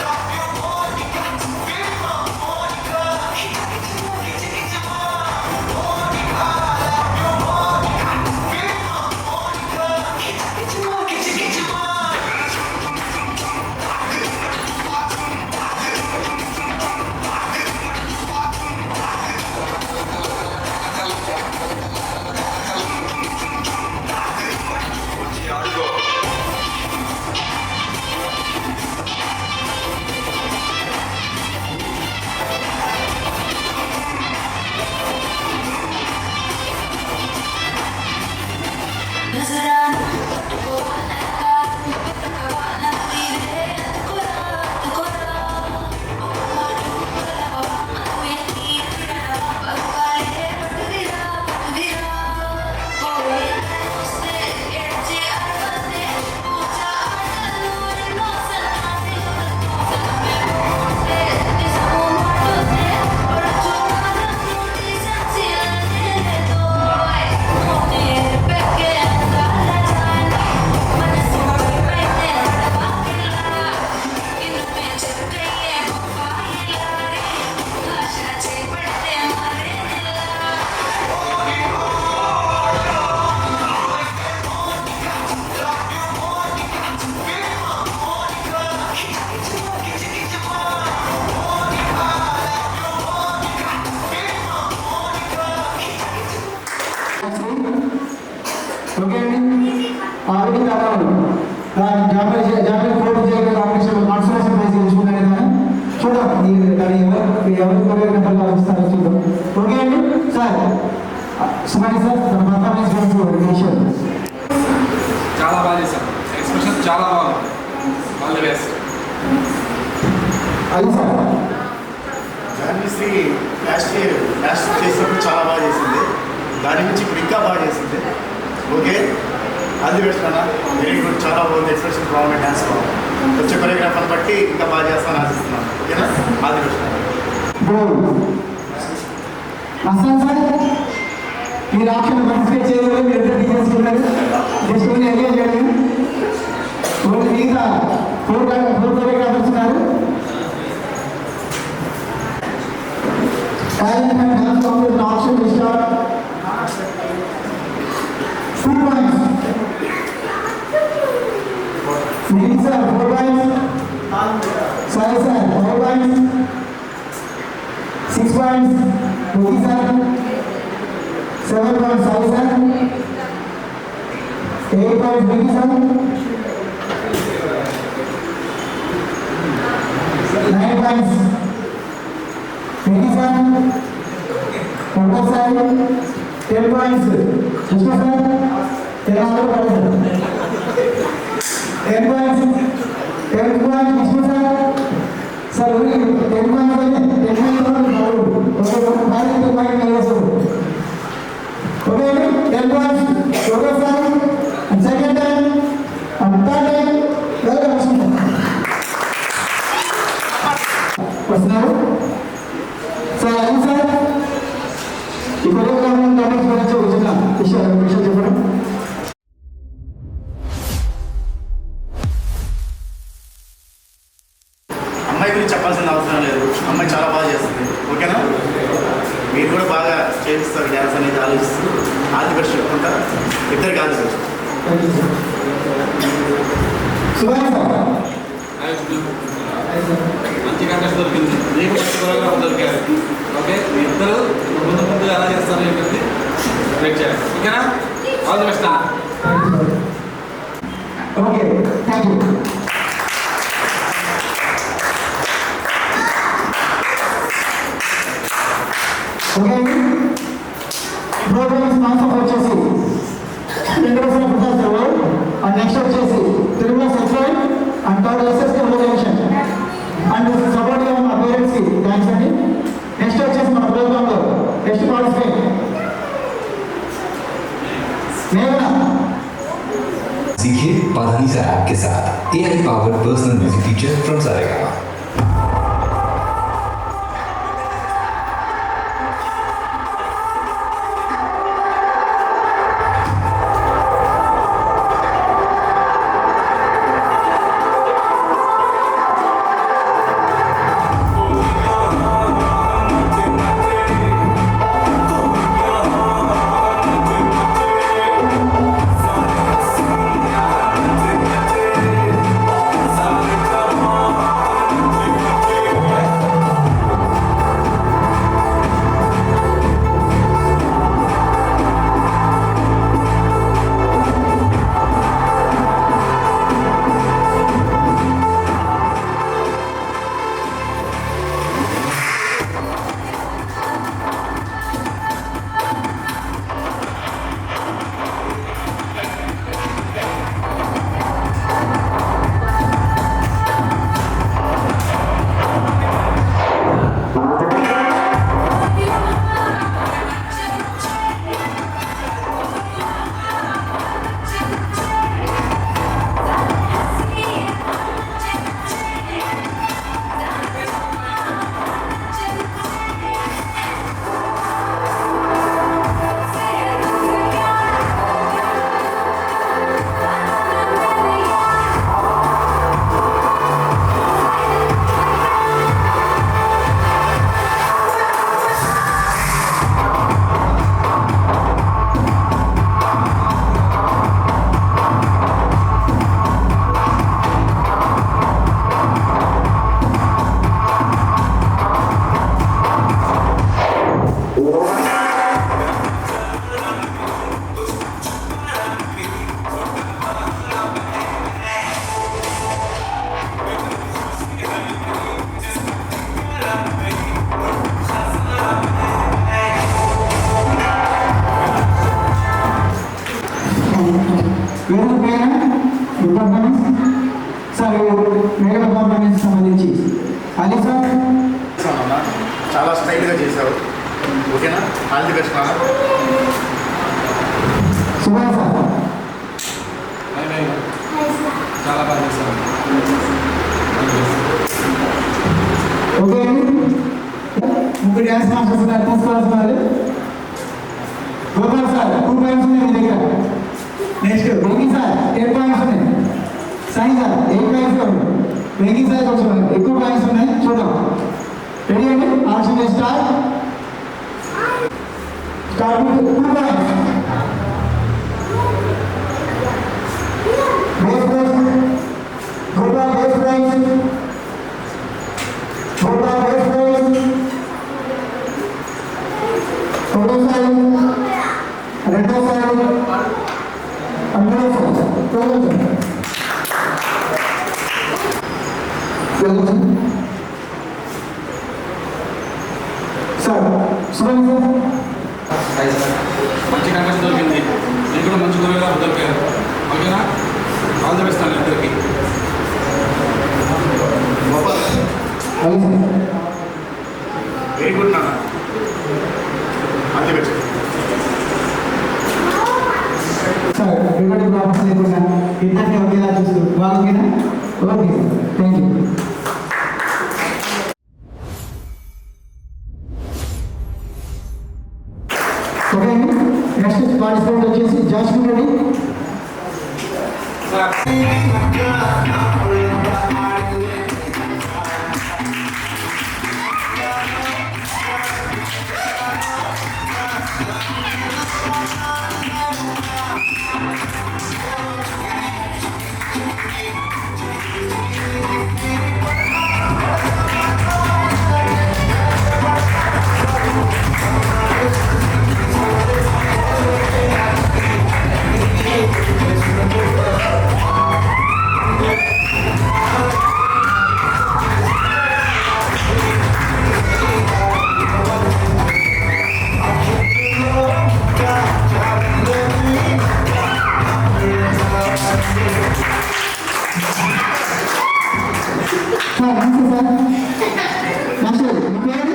Stop జాబిల్ ఫోటో చేయగల కాంపిటీషన్ కాన్సర్వేషన్ ప్రైజ్ గెలుచుకున్నాడు కదా చూద్దాం దాని ఎవరు కొరియోగ్రాఫర్గా వస్తారో చూద్దాం. ఓకే అండి సార్ సుమారి సార్ తన పర్ఫార్మెన్స్ గురించి చాలా బాగా చేశాం, ఎక్స్ప్రెషన్ చాలా బాగుంది. All the best. అది సార్ జాన్విశ్రీ లాస్ట్ చేసినప్పుడు చాలా బాగా చేసింది, దాని నుంచి ఇప్పుడు ఇంకా బాగా చేసింది. ఓకే ఆల్ ది బెస్ట్ అన్న, వెరీ గుడ్, చాలా బాగుంది, ఎక్స్ప్రెషన్ బాగుంది, డ్యాన్స్ బాగుంది. వచ్చే కొరియోగ్రాఫర్ బట్టి ఇంకా బాగా చేస్తానని ఆశిస్తున్నాను. ఓకేనా, ఆల్ ది బెస్ట్ అన్న. మస్తాన్ సార్ మీరు ఆప్షన్ పార్టిసిపేట్ చేయలేదు, మీరు ఎక్కడ చేసుకున్నారు జస్ట్ ఓన్లీ ఎంజాయ్ చేయండి. ఓన్లీ మిగతా ఫోర్ కొరియోగ్రాఫర్స్ ఉన్నారు. Talent and dance competition option start 2 points. Nidhi sir 4 points. Sai sir 4 points. 6 points. Nidhi sir 7 points. Sai sir 8 points. Nidhi sir 9 points. Nidhi sir 4 sir 10 points. Vishnu sir 10 points. 10 points. 10 points. Vishnu sir. Sir, only 10 points. 10 points. Okay, 2 points. Okay, 10 points. Okay, sir. And second time, and third time, welcome Vishnu sir. What's now? Sir, sir. ఈ కొరియోగ్రాఫర్ టాపిక్ గురించి వచ్చిన విషయం చెప్పడం. అమ్మాయి గురించి చెప్పాల్సిన అవసరం లేదు, అమ్మాయి చాలా బాగా చేస్తుంది. ఓకేనా, మీరు కూడా బాగా చేపిస్తారు డ్యాన్స్ అనేది ఆలోచిస్తూ. ఆల్ ది బెస్ట్ చెప్పుకుంటా, ఇద్దరికి all the best. Subhash sir మంచి కంటెస్ట్ దొరికింది, నీకు మంచి కొరియోగ్రాఫర్ దొరికారు. ఓకే, మీ ఇద్దరు ముందు ఎలా చేస్తారు ఏంటంటే వెయిట్ చేయాలి. ఓకేనా, all the best. Okay, thank you. Okay అండి, ప్రోగ్రామ్ స్పాన్సర్ వచ్చేసి వెంకటేశ్వర ప్రసాద్ గారు, అండ్ నెక్స్ట్ వచ్చేసి Tirumala Satyanarayana and third SSK organisation and support గా మా పేరెంట్స్ కి థ్యాంక్స్ అండి. నెక్స్ట్ వచ్చేసి మన ప్రోగ్రామ్ లో నెక్స్ట్ పార్టిసిపేట్ మేఘన. सीखिए पाधानी सर ऐप के साथ AI powered personal music teacher from Saregama. Performance. Sir మేఘన పర్ఫార్మెన్స్ సంబంధించి అలీ సార్. చేసామన్నా, చాలా స్టైల్గా చేశావు. ఓకేనా? ఆల్ ది బెస్ట్ నాన్న. సుభాష్ సార్. చాలా బాగా చేశారు. ఓకే అండి, ముగ్గురు డ్యాన్స్ మాస్టర్స్ ఉన్నారు, తీసుకోవాల్సిన వాళ్ళు. గోపాల్ సార్ 2 పాయింట్స్ ఉన్నాయి మీ దగ్గర. నెక్స్ట్ వెంకీ సార్ 10 పాయింట్స్ ఉన్నాయి. సాయి సార్ 8 పాయింట్స్ ఉన్నాయి. వెంకీ సార్ కొంచెం ఎక్కువ పాయింట్స్ ఉన్నాయి, చూద్దాం. రెడీ అండి? Option start. Start with 2 points. Base price Gopal, base price Gopal, base price ఒకటోసారి, రెండోసారి, మూడోసారి. Sir Suresh sir. మంచి కంటెస్ట్ దొరికింది, నేను కూడా మంచి కొరియోగ్రాఫర్ దొరికారు. ఓకేనా? ఆల్ ది బెస్ట్ అండి ఇద్దరికి. వెరీ గుడ్ నాన్న. All the best. సార్ ఎవరి ప్రాబ్లమ్స్ లేకుండా ఇద్దరిని ఒకేలా చూస్తూ వాళ్ళకేనా? Okay sir, thank you. Okay అండి, నెక్స్ట్ పార్టిసిపేట్ వచ్చేసి జాస్మిన్ రెడ్డి. సార్ నమస్తే సార్. నమస్తే, మీ పేరు?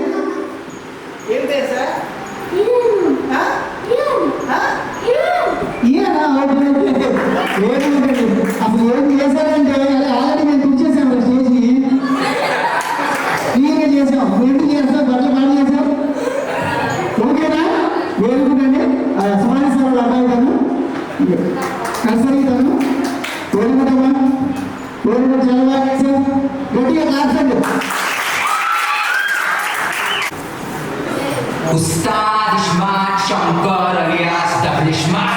ఏం పేరు సార్? ఈయన అసలు ఏం చేశారంటే ఆల్రెడీ మేము కూర్చేసాము స్టేజ్కి. క్లియర్గా చేసాం, ఎందుకు చేస్తాం, బట్టలు పాడు చేసాం. ఓకేనా? వేరుకుంటండి సుమారి సార్ వాళ్ళ అబ్బాయి తను నర్సరీ తను వేరుకుంటామా? వేరుకుంటే చాలా బాగా చేసాం. గట్టిగా క్లాసండి. Ustad Ishmael Shankar alias Double Ishmael.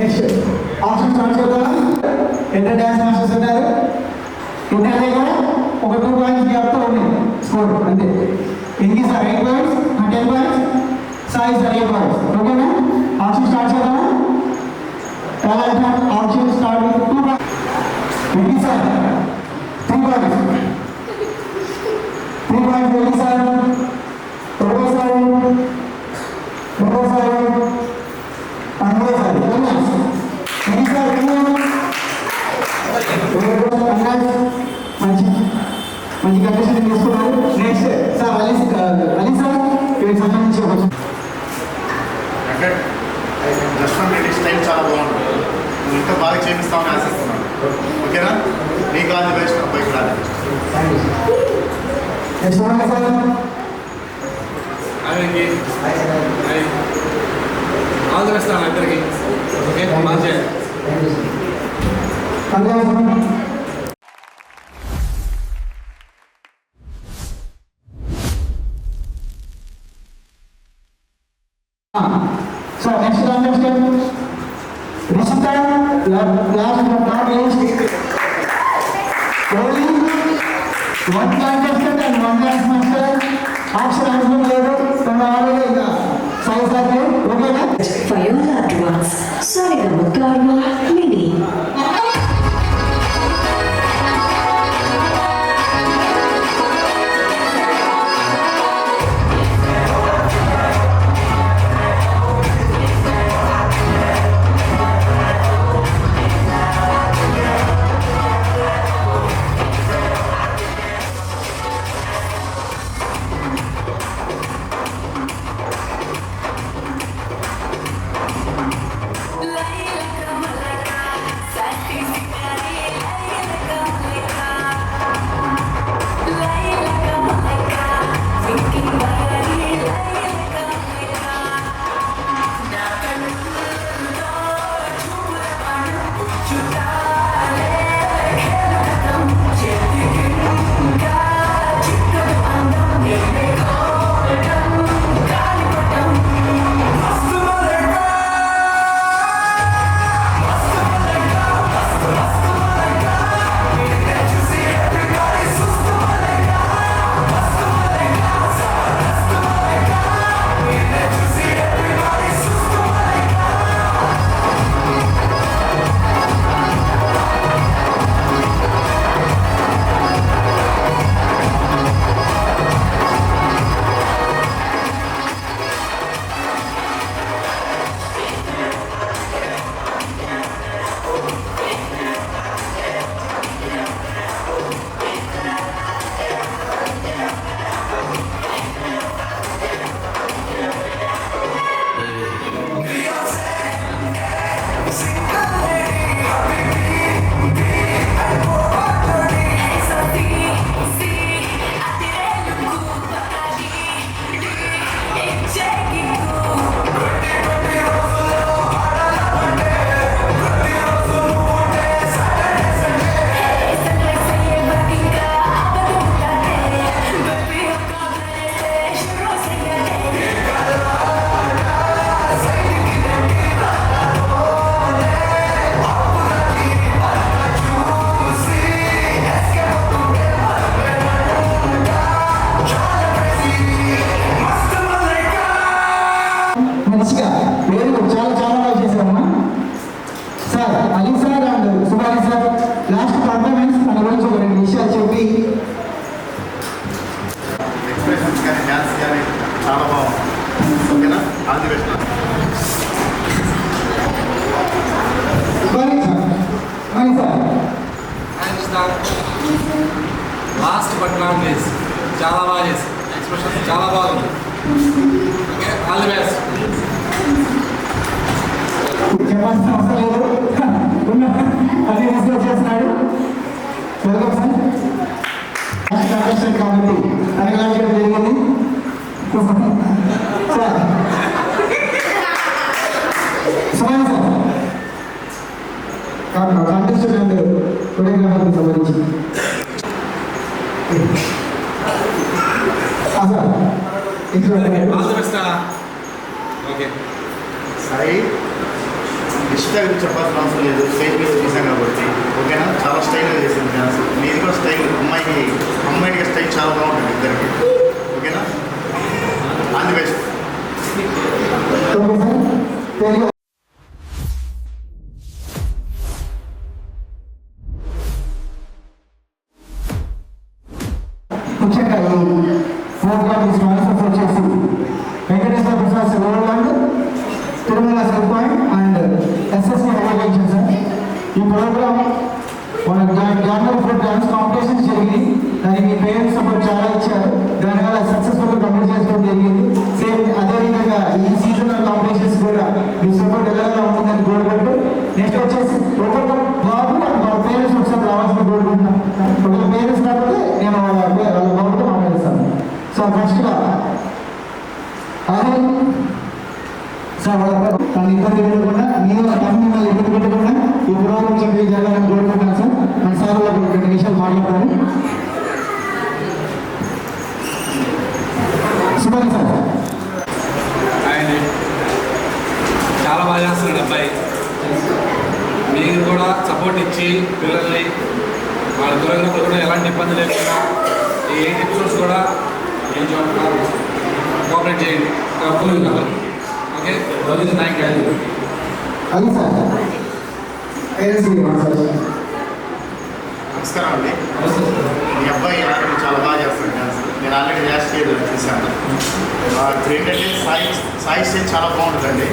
Next option start చేద్దాం. ఎంత డ్యాన్స్ మాస్టర్స్ ఉన్నారు? ఉంటారు కదా, ఒక 2 పాయింట్స్ గ్యాప్తో ఉన్నాయి స్కోర్ అంతే. ఇంకి sir 8 points, 10 points, Sai sir 8 points. ఓకేనా? ఆప్షన్ స్టార్ట్ చేద్దామా? Option start with 2 points. ఇంకి సార్ 3 పాయింట్స్, 3 పాయింట్స్ ఇంకి సార్. ఒకటోసారి ఒకటోసారి అందరోసారి ఇంకి సార్ మంచి మంచి కండిషన్ తీసుకున్నారు. నెక్స్ట్ సార్ అలీ సార్ వీటికి సంబంధించి ఒక అంటే జస్ట్ స్టైల్ చాలా బాగుంటుంది. నువ్వు ఇంకా బాగా చేపిస్తామని ఆశిస్తున్నాను. ఓకేనా? నీకు ఆల్ ది బెస్ట్, అబ్బాయికి all the best. Next sir all the best అన్న ఇద్దరికి. ఓకే, బాగా చేయండి. So next contestant, Rishita, last but not least, only one contestant and one dance master. Option అవసరం లేదు, తన ఆల్రెడీ ఇంకా సాయి సార్ ఓకేనా? For your loved ones, Sarigama Karma Mini. మంచిగా వెరీ గుడ్, చాలా చాలా బాగా చేశారమ్మా. Sir Ali sir and Subali sir last performance మన గురించి ఒక 2 విషయాలు చెప్పి ఎక్స్ప్రెషన్స్ కానీ డ్యాన్స్ కానీ చాలా బాగుంది. ఓకేనా? All the best. Subali sir Ali sir last but not least చాలా బాగా చేసి ఎక్స్ప్రెషన్ చాలా బాగుంది. Okay, all the best. చెప్పాల్సిన అవసరం లేదు, అది డిస్కస్ చేస్తున్నాడు. Welcome sir. కాబట్టి తనకి జరిగింది sir. Suman sir contestant and కొరియోగ్రాఫర్కి సంబంధించి sir all the best. Okay Sai ఇష్టం చెప్పాల్సిన అవసరం లేదు, స్టేజ్ మీద చూసాం కాబట్టి. ఓకేనా, చాలా స్టైల్గా చేసింది డ్యాన్స్. మీది కూడా స్టైల్, అమ్మాయికి స్టైల్ చాలా బాగుంటుంది ఇద్దరికి. ఓకేనా, ఆల్ ది బెస్ట్. ముఖ్యంగా ఈ ప్రోగ్రామ్ స్పాన్సర్స్ వచ్చేసి వెంకటేశ్వర ప్రసాద్ సెలవులాండ్, Tirumala cell point and SSC organization sir. ఈ ప్రోగ్రామ్ మన జానర్ ఫుడ్ డాన్స్ కాంపిటీషన్స్ జరిగింది. దానికి మీ పేరెంట్స్ సపోర్ట్ చాలా ఇచ్చారు. దానివల్ల సక్సెస్ఫుల్గా కంప్లీట్ చేసుకోవడం జరిగింది. సేమ్ అదేవిధంగా ఈ సీజనల్ కాంపిటీషన్స్ కూడా మీ సపోర్ట్ ఎలాగా ఉంటుందని కోరుకుంటూ నెక్స్ట్ వచ్చేసి ఒక్కొక్క బాబు వాళ్ళ పేరెంట్స్ ఒకసారి రావాల్సిన కోరుకుంటున్నాను. ఒకవేళ పేరెంట్స్ కాకపోతే నేను వాళ్ళ బాబుతో మాట్లాడేస్తాను. సో ఫస్ట్గా అదే సార్ తను ఇబ్బంది పెట్టకుండా నేను తను మిమ్మల్ని ఇబ్బంది పెట్టకుండా ఈ ప్రోగ్రామ్ చెప్పి జరగాలని కోరుకుంటున్నాను సార్. మన సార్ వాళ్ళు 2 నిమిషాలు మాట్లాడతారు. సుమారు సార్ ఆయన చాలా బాగా చేస్తున్నాడు అబ్బాయి. మీరు కూడా సపోర్ట్ ఇచ్చి పిల్లల్ని వాళ్ళ కొరియోగ్రాఫర్ కూడా ఎలాంటి ఇబ్బంది లేకుండా ఈ 8 ఎపిసోడ్స్ కూడా ఏం చూడాలి కోఆపరేట్ చేయండి. Okay, thank you. అది సార్ నమస్కారం అండి. మీ అబ్బాయి ఆటలు చాలా బాగా చేస్తాడు డ్యాన్స్. నేను ఆల్రెడీ లాస్ట్ ఇయర్ చూశాను. ఇప్పుడు ఏంటంటే సాయి స్టేజ్ చాలా బాగుంటుందండి.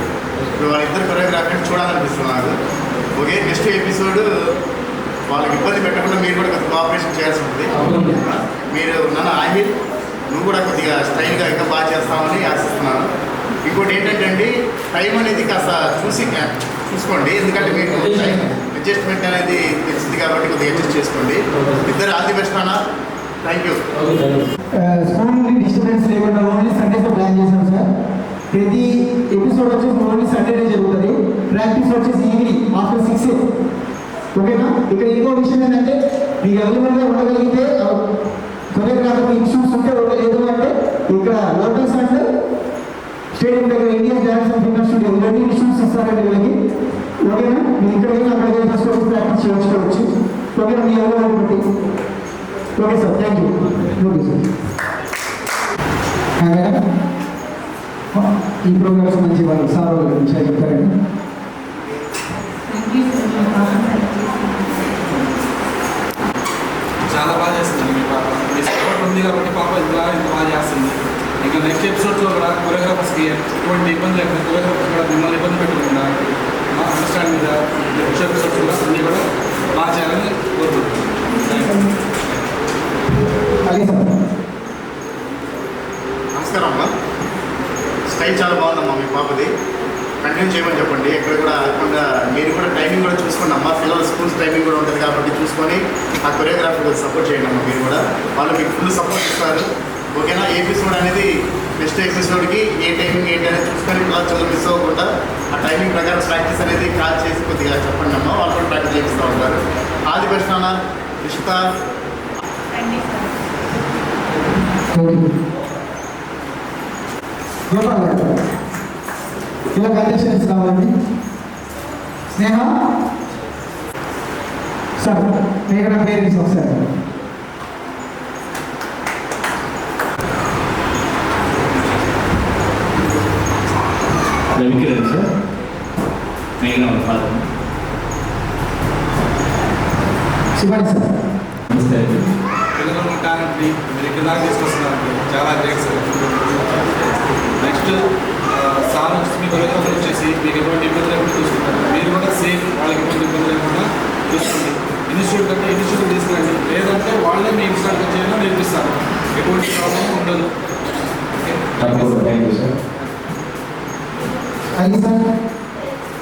ఇప్పుడు వాళ్ళిద్దరు కొరియోగ్రాఫీ చూడాలనిపిస్తుంది నాకు. ఓకే, నెక్స్ట్ ఎపిసోడ్ వాళ్ళకి ఇబ్బంది పెట్టకుండా మీరు కూడా కొద్దిగా కోఆపరేషన్ చేయాల్సి ఉంటుంది. మీరు నన్ను నువ్వు కూడా కొద్దిగా స్టైల్గా ఇంకా బాగా చేస్తామని ఆశిస్తున్నాను. ఇంకోటి ఏంటంటే అండి, టైం అనేది కాస్త చూసుకోండి. ఎందుకంటే మీకు అడ్జస్ట్మెంట్ అనేది తెలిసింది కాబట్టి కొద్దిగా అడ్జస్ట్ చేసుకోండి. ఇద్దరు ఆల్ ది బెస్ట్ అన్న. Thank you. స్కూల్ నుండి డిస్టర్బెన్స్ లేకుండా ఓన్లీ సండేతో ప్లాన్ చేశాం సార్. ప్రతి ఎపిసోడ్ వచ్చేసి ఓన్లీ సండేనే జరుగుతుంది. ప్రాక్టీస్ వచ్చేసి ఈవినింగ్ ఆఫ్టర్ 6. ఓకేనా. ఇక్కడ ఇంకో విషయం ఏంటంటే మీకు అవైలబుల్గా ఉండగలిగితే కొరియోగ్రాఫర్ ఇన్స్టిట్యూట్స్ ఉంటే లేదు అంటే ఇక్కడ లోటస్ అండ్ స్టేడియం దగ్గర Indian dance and fitness studio 2 institutes ఇస్తారండి వీళ్ళకి. ఓకేనా, మీరు ఇక్కడికి అక్కడ చేసుకోవచ్చు, ప్రాక్టీస్ చేసుకోవచ్చు. ఓకేనా, మీ ఎవరు బట్టి. Okay sir, thank you. Okay sir. ఈ ప్రోగ్రామ్స్ మంచి వాళ్ళు సార్ వాళ్ళ గురించి చెప్తారండి. చాలా బాగా చేస్తుంది మీ పాప. మీ సపోర్ట్ ఉంది కాబట్టి పాప ఇంత బాగా చేస్తుంది. ఇంకా నెక్స్ట్ ఎపిసోడ్స్లో కూడా కొరియోగ్రాఫర్స్కి ఎటువంటి ఇబ్బంది లేకుండా కొరియోగ్రాఫర్స్ కూడా మిమ్మల్ని ఇబ్బంది పెట్టకుండా అండర్స్టాండ్ మీద నెక్స్ట్ ఎపిసోడ్స్ కూడా అన్నీ కూడా బాగా చేయాలని కోరుకుంటున్నాను. నమస్కారం అమ్మా. స్టైల్ చాలా బాగుందమ్మా మీ పాపది. కంటిన్యూ చేయమని చెప్పండి. ఎక్కడ కూడా ఆగకుండా మీరు కూడా టైమింగ్ కూడా చూసుకోండి అమ్మా. పిల్లల స్కూల్స్ టైమింగ్ కూడా ఉంటుంది కాబట్టి చూసుకొని ఆ కొరియోగ్రాఫర్ సపోర్ట్ చేయండి అమ్మా. మీరు కూడా వాళ్ళు మీకు ఫుల్ సపోర్ట్ ఇస్తారు. ఓకేనా. ఎపిసోడ్ అనేది నెక్స్ట్ ఎపిసోడ్కి ఏ టైమింగ్ ఏంటి అనేది చూసుకొని పిల్లలు చదువు మిస్ అవ్వకుండా ఆ టైమింగ్ ప్రకారం ప్రాక్టీస్ అనేది కాల్ చేసి కొద్దిగా చెప్పండి అమ్మా. వాళ్ళు కూడా ప్రాక్టీస్ చేపిస్తూ ఉంటారు. ఆది బెస్ట్ నాన్న. రిషిత ఇలా కండిషన్స్ కావాలండి. స్నేహ సార్ ఇక్కడ పేరెంట్స్ ఒకసారి. రవికిరణ్ సార్, నేను ఫాదర్. శివాని సార్. నమస్తే అండి. పిల్లలు టాలెంట్ని మీరు ఇక్కడ దాకా తీసుకొస్తున్నారండి, చాలా గ్రేట్ సార్. నెక్స్ట్ సార్ వచ్చేసి మీ కొరియోగ్రాఫర్ వచ్చేసి మీకు ఎటువంటి ఇబ్బంది లేకుండా చూసుకుంటారు. మీరు కూడా సేమ్ వాళ్ళకి ఎటువంటి ఇబ్బంది లేకుండా చూసుకోండి. ఇన్స్టిట్యూట్ అంటే ఇన్స్టిట్యూట్ తీసుకురండి, లేదంటే వాళ్ళే మీ ఇన్స్టాల్కి చేయడం నేర్పిస్తారు. ఎటువంటి ప్రాబ్లం ఉండదు. Thank you sir.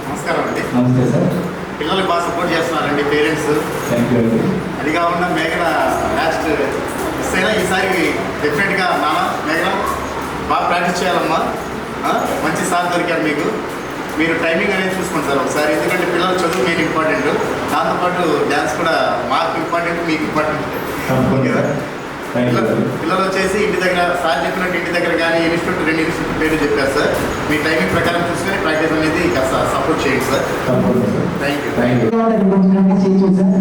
నమస్కారం అండి. నమస్తే సార్. పిల్లలకు బాగా సపోర్ట్ చేస్తున్నారండి పేరెంట్స్. థ్యాంక్ యూ అండి. అది కాకుండా మేఘన లాస్ట్ మిస్ అయినా ఈసారి డెఫినెట్గా నాన్న మేఘన బాగా ప్రాక్టీస్ చేయాలమ్మా. మంచి సార్ దొరికారు మీకు. మీరు టైమింగ్ అనేది చూసుకోండి సార్ ఒకసారి. ఎందుకంటే పిల్లలు చదువు మెయిన్ ఇంపార్టెంట్, దాంతోపాటు డ్యాన్స్ కూడా మాకు ఇంపార్టెంట్, మీకు important. Okay sir. Thank you. పిల్లలు వచ్చేసి ఇంటి దగ్గర సార్ చెప్పినట్టు ఇంటి దగ్గర కానీ ఇన్స్టిట్యూట్ 2 ఇన్స్టిట్యూట్ పేరు చెప్పారు సార్. మీ టైమింగ్ ప్రకారం చూసుకొని ప్రాక్టీస్ అనేది కాస్త సపోర్ట్ చేయండి సార్. తప్పకుండా sir. Thank you. Thank you. Practice చేయొచ్చు సార్.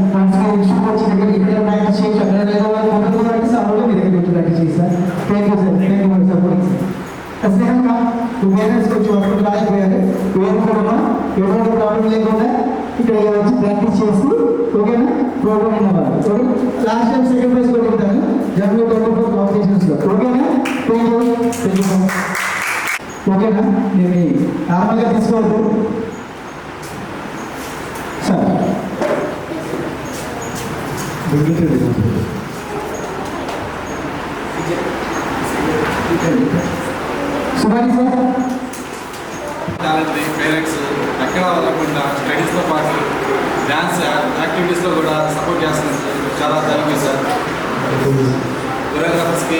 ఇక్కడ ప్రాక్టీస్ చేయొచ్చు. అక్కడ లేదా మొదటి ప్రాక్టీస్ అవ్వాలి మీ దగ్గర ప్రాక్టీస్ చేసి sir. Thank you sir. Thank you for supporting sir. స్నేహంగా పేరెంట్స్ కొంచెం వర్క్ రాకపోయారు. వేరుకోవడం ఎటువంటి ప్రాబ్లం లేకుండా ఇక్కడ వచ్చి ప్రాక్టీస్ చేస్తూ ఓకేనా ప్రోగ్రామ్ అన్నవారు. Okay last time second prize కొట్టుకుంటాను జనవరి 24 కాంపిటీషన్స్లో. ఓకేనా థ్యాంక్ యూ. థ్యాంక్ యూ ఓకేనా. నేను నార్మల్గా తీసుకోవద్దు సార్. సుభాని సార్. టాలెంట్ని పేరెంట్స్ ఎక్కడ వదలకుండా స్టడీస్తో పాటు డ్యాన్స్ యాక్టివిటీస్లో కూడా సపోర్ట్ చేస్తున్నారు. చాలా థ్యాంక్ యూ సార్. కొరియోగ్రాఫర్స్కి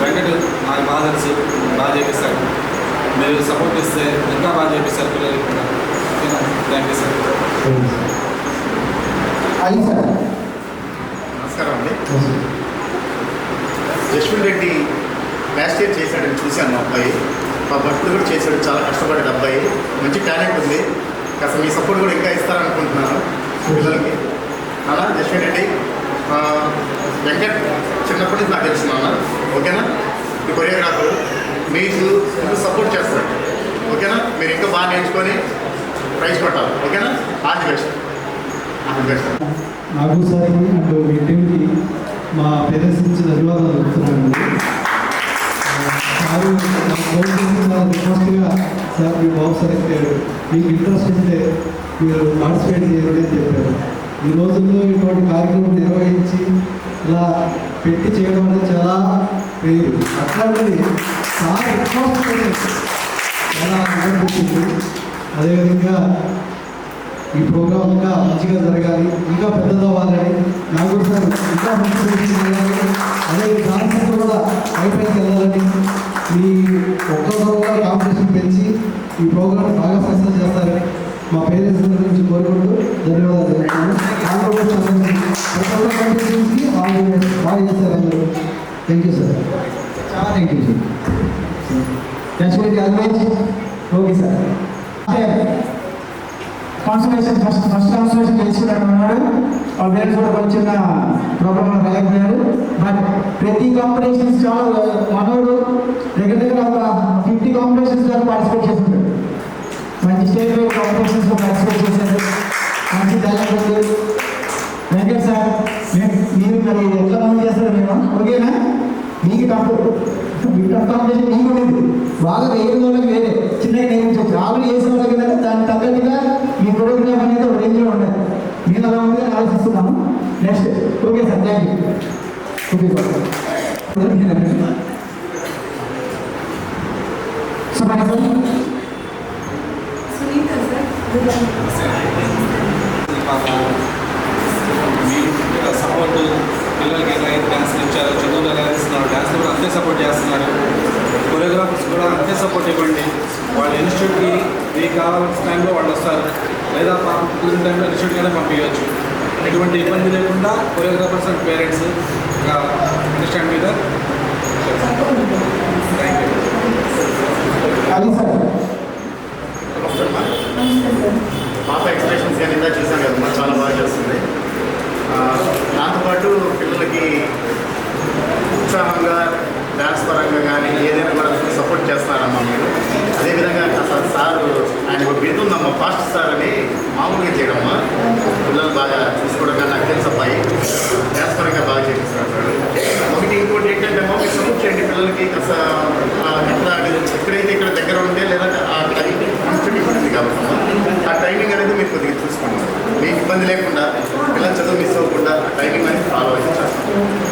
వెంకట్ నాకు బాగా తెలుసు, బాగా చేపిస్తారు. మీరు సపోర్ట్ ఇస్తే ఇంకా బాగా చేపిస్తారు పిల్లలకి కూడా. ఓకేనా థ్యాంక్ యూ సార్. అది సార్. నమస్కారం అండి. యశ్వంత్ రెడ్డి లాస్ట్ ఇయర్ చేశాడని చూశాను. మా అబ్బాయి మా భక్తులు కూడా చేశాడు. చాలా కష్టపడ్డాడు అబ్బాయి. మంచి టాలెంట్ ఉంది. కాస్త మీ సపోర్ట్ కూడా ఇంకా ఇస్తారనుకుంటున్నాను పిల్లలకి. అలా యశ్వంత్ రెడ్డి వెంకట్ చిన్నప్పటి నుంచి నాకు తెలుసు నాన్న. ఓకేనా మీ కొరియోగ్రాఫర్ మీకు సపోర్ట్ చేస్తాడు. ఓకేనా మీరు ఇంకా బాగా నేర్చుకొని ప్రైజ్ కొట్టాలి. ఓకేనా all the best. All the best. నాకు సార్కి అండ్ మీ టీంకి మా పేరెంట్స్ నుంచి ధన్యవాదాలు చెప్తున్నాను. సార్ ఫోన్ చేసి చాలా రిక్వెస్ట్గా సార్ మీ బాబు సెలెక్ట్ అయ్యాడు, మీకు ఇంట్రెస్ట్ ఉంటే మీరు పార్టిసిపేట్ చేయండి అని చెప్పారు. ఈ రోజుల్లో ఇటువంటి కార్యక్రమం నిర్వహించి ఇలా పెట్టి చేయడం అనేది చాలా పేరు. అట్లాంటిది చాలా రిక్వెస్ట్ చాలా అనిపించింది. అదేవిధంగా ఈ ప్రోగ్రామ్ ఇంకా మంచిగా జరగాలి, ఇంకా పెద్దదవ్వాలని నాకు సార్ ఇంకా మంచి చేయాలి. అదే డాన్స్ కూడా పైకి వెళ్ళాలని మీ ఒక్కరు కాంపిటీషన్ పెంచి ఈ ప్రోగ్రామ్ బాగా సక్సెస్ చేస్తారని మా పేరెంట్స్ గురించి కోరుకుంటూ ధన్యవాదాలు చెప్తున్నాను. కాంపిటీషన్స్కి బాగా చేస్తారు అందరూ. Thank you sir. చాలా thank you sir. Yashwant Advait okay sir. Concentration first concentration చేసుకున్నాడు అన్నాడు. వాళ్ళ పేరెంట్స్ కూడా కొంచెం చిన్న ప్రోగ్రామ్ రాలేకపోయాడు. బట్ ప్రతి కాంపిటీషన్స్ చాలా మనోడు దగ్గర ఒక 50 కాంపిటీషన్స్ దాకా పార్టిసిపేట్ చేస్తుంటాడు. మంచి స్టేట్ లెవెల్ కాంపిటీషన్స్లో పార్టిసిపేట్ చేశారు. మంచి టాలెంట్ ఉంది. వెంకట్ సార్ మీరు మరి ఎట్లా పనులు చేస్తారు మేము ఓకేనా. మీకు కాంపిటీషన్ మీకు ఉండేది బాగా వేరే వాళ్ళకి వేరే చిన్నగా నేర్పించవచ్చు. ఆల్రెడీ వేసిన వాళ్ళకి కదా దానికి తగ్గట్టుగా మీ ప్రోగ్రామ్ అనేది ఒక రేంజ్లో ఉండదు. నేను అలా ఉందని ఆలోచిస్తున్నాను. Next okay sir thank you. Okay sir. సుమారు సార్ మీ సపోర్టు పిల్లలకి ఎలా అయితే డ్యాన్స్లు ఇచ్చారో చదువులు ఎలా ఇస్తున్నారు, డ్యాన్స్లు కూడా అంతే సపోర్ట్ చేస్తున్నారు. కొరియోగ్రాఫర్స్ కూడా అంతే సపోర్ట్ ఇవ్వండి. వాళ్ళ ఇన్స్టిట్యూట్కి మీకు కావాల్సిన టైంలో వాళ్ళు వస్తారు, లేదా కుదిరిన టైంలో ఇన్స్టిట్యూట్గానే పంపించవచ్చు. ఎటువంటి ఇబ్బంది లేకుండా కొరియోగ్రాఫర్స్ అండ్ పేరెంట్స్ అండర్స్టాండ్ మీద. Thank you. అది సార్ పాప ఎక్స్ప్రెషన్స్ కానీ ఇందా చూసాను కదమ్మా, చాలా బాగా చేస్తుంది. దాంతోపాటు పిల్లలకి ఉత్సాహంగా డ్యాన్స్ పరంగా కానీ ఏదైనా కూడా సపోర్ట్ చేస్తున్నారమ్మా మీరు. అదేవిధంగా అసలు సార్ ఆయన ఒక బిడ్డ ఉందమ్మా ఫాస్ట్ సార్ అని మామూలుగా చేయడమ్మా. పిల్లలు బాగా చూసుకోవడం కానీ నాకు తెలుసు అబ్బాయి డ్యాన్స్ పరంగా బాగా చేపిస్తున్నాడు. ఒకటి ఇంకోటి ఏంటంటే అమ్మా మీరు సపోర్ట్ చేయండి పిల్లలకి. ఎట్లా ఎక్కడైతే ఇక్కడ దగ్గర ఉంటే లేదా ఆ టైమింగ్ ఇన్స్టిట్యూట్ ఉంటుంది కాబట్టి ఆ టైమింగ్ అనేది మీరు కొద్దిగా చూసుకోండి. మీకు ఇబ్బంది లేకుండా పిల్లలు చదువు మిస్ అవ్వకుండా టైమింగ్ అనేది ఫాలో అయ్యించాలి.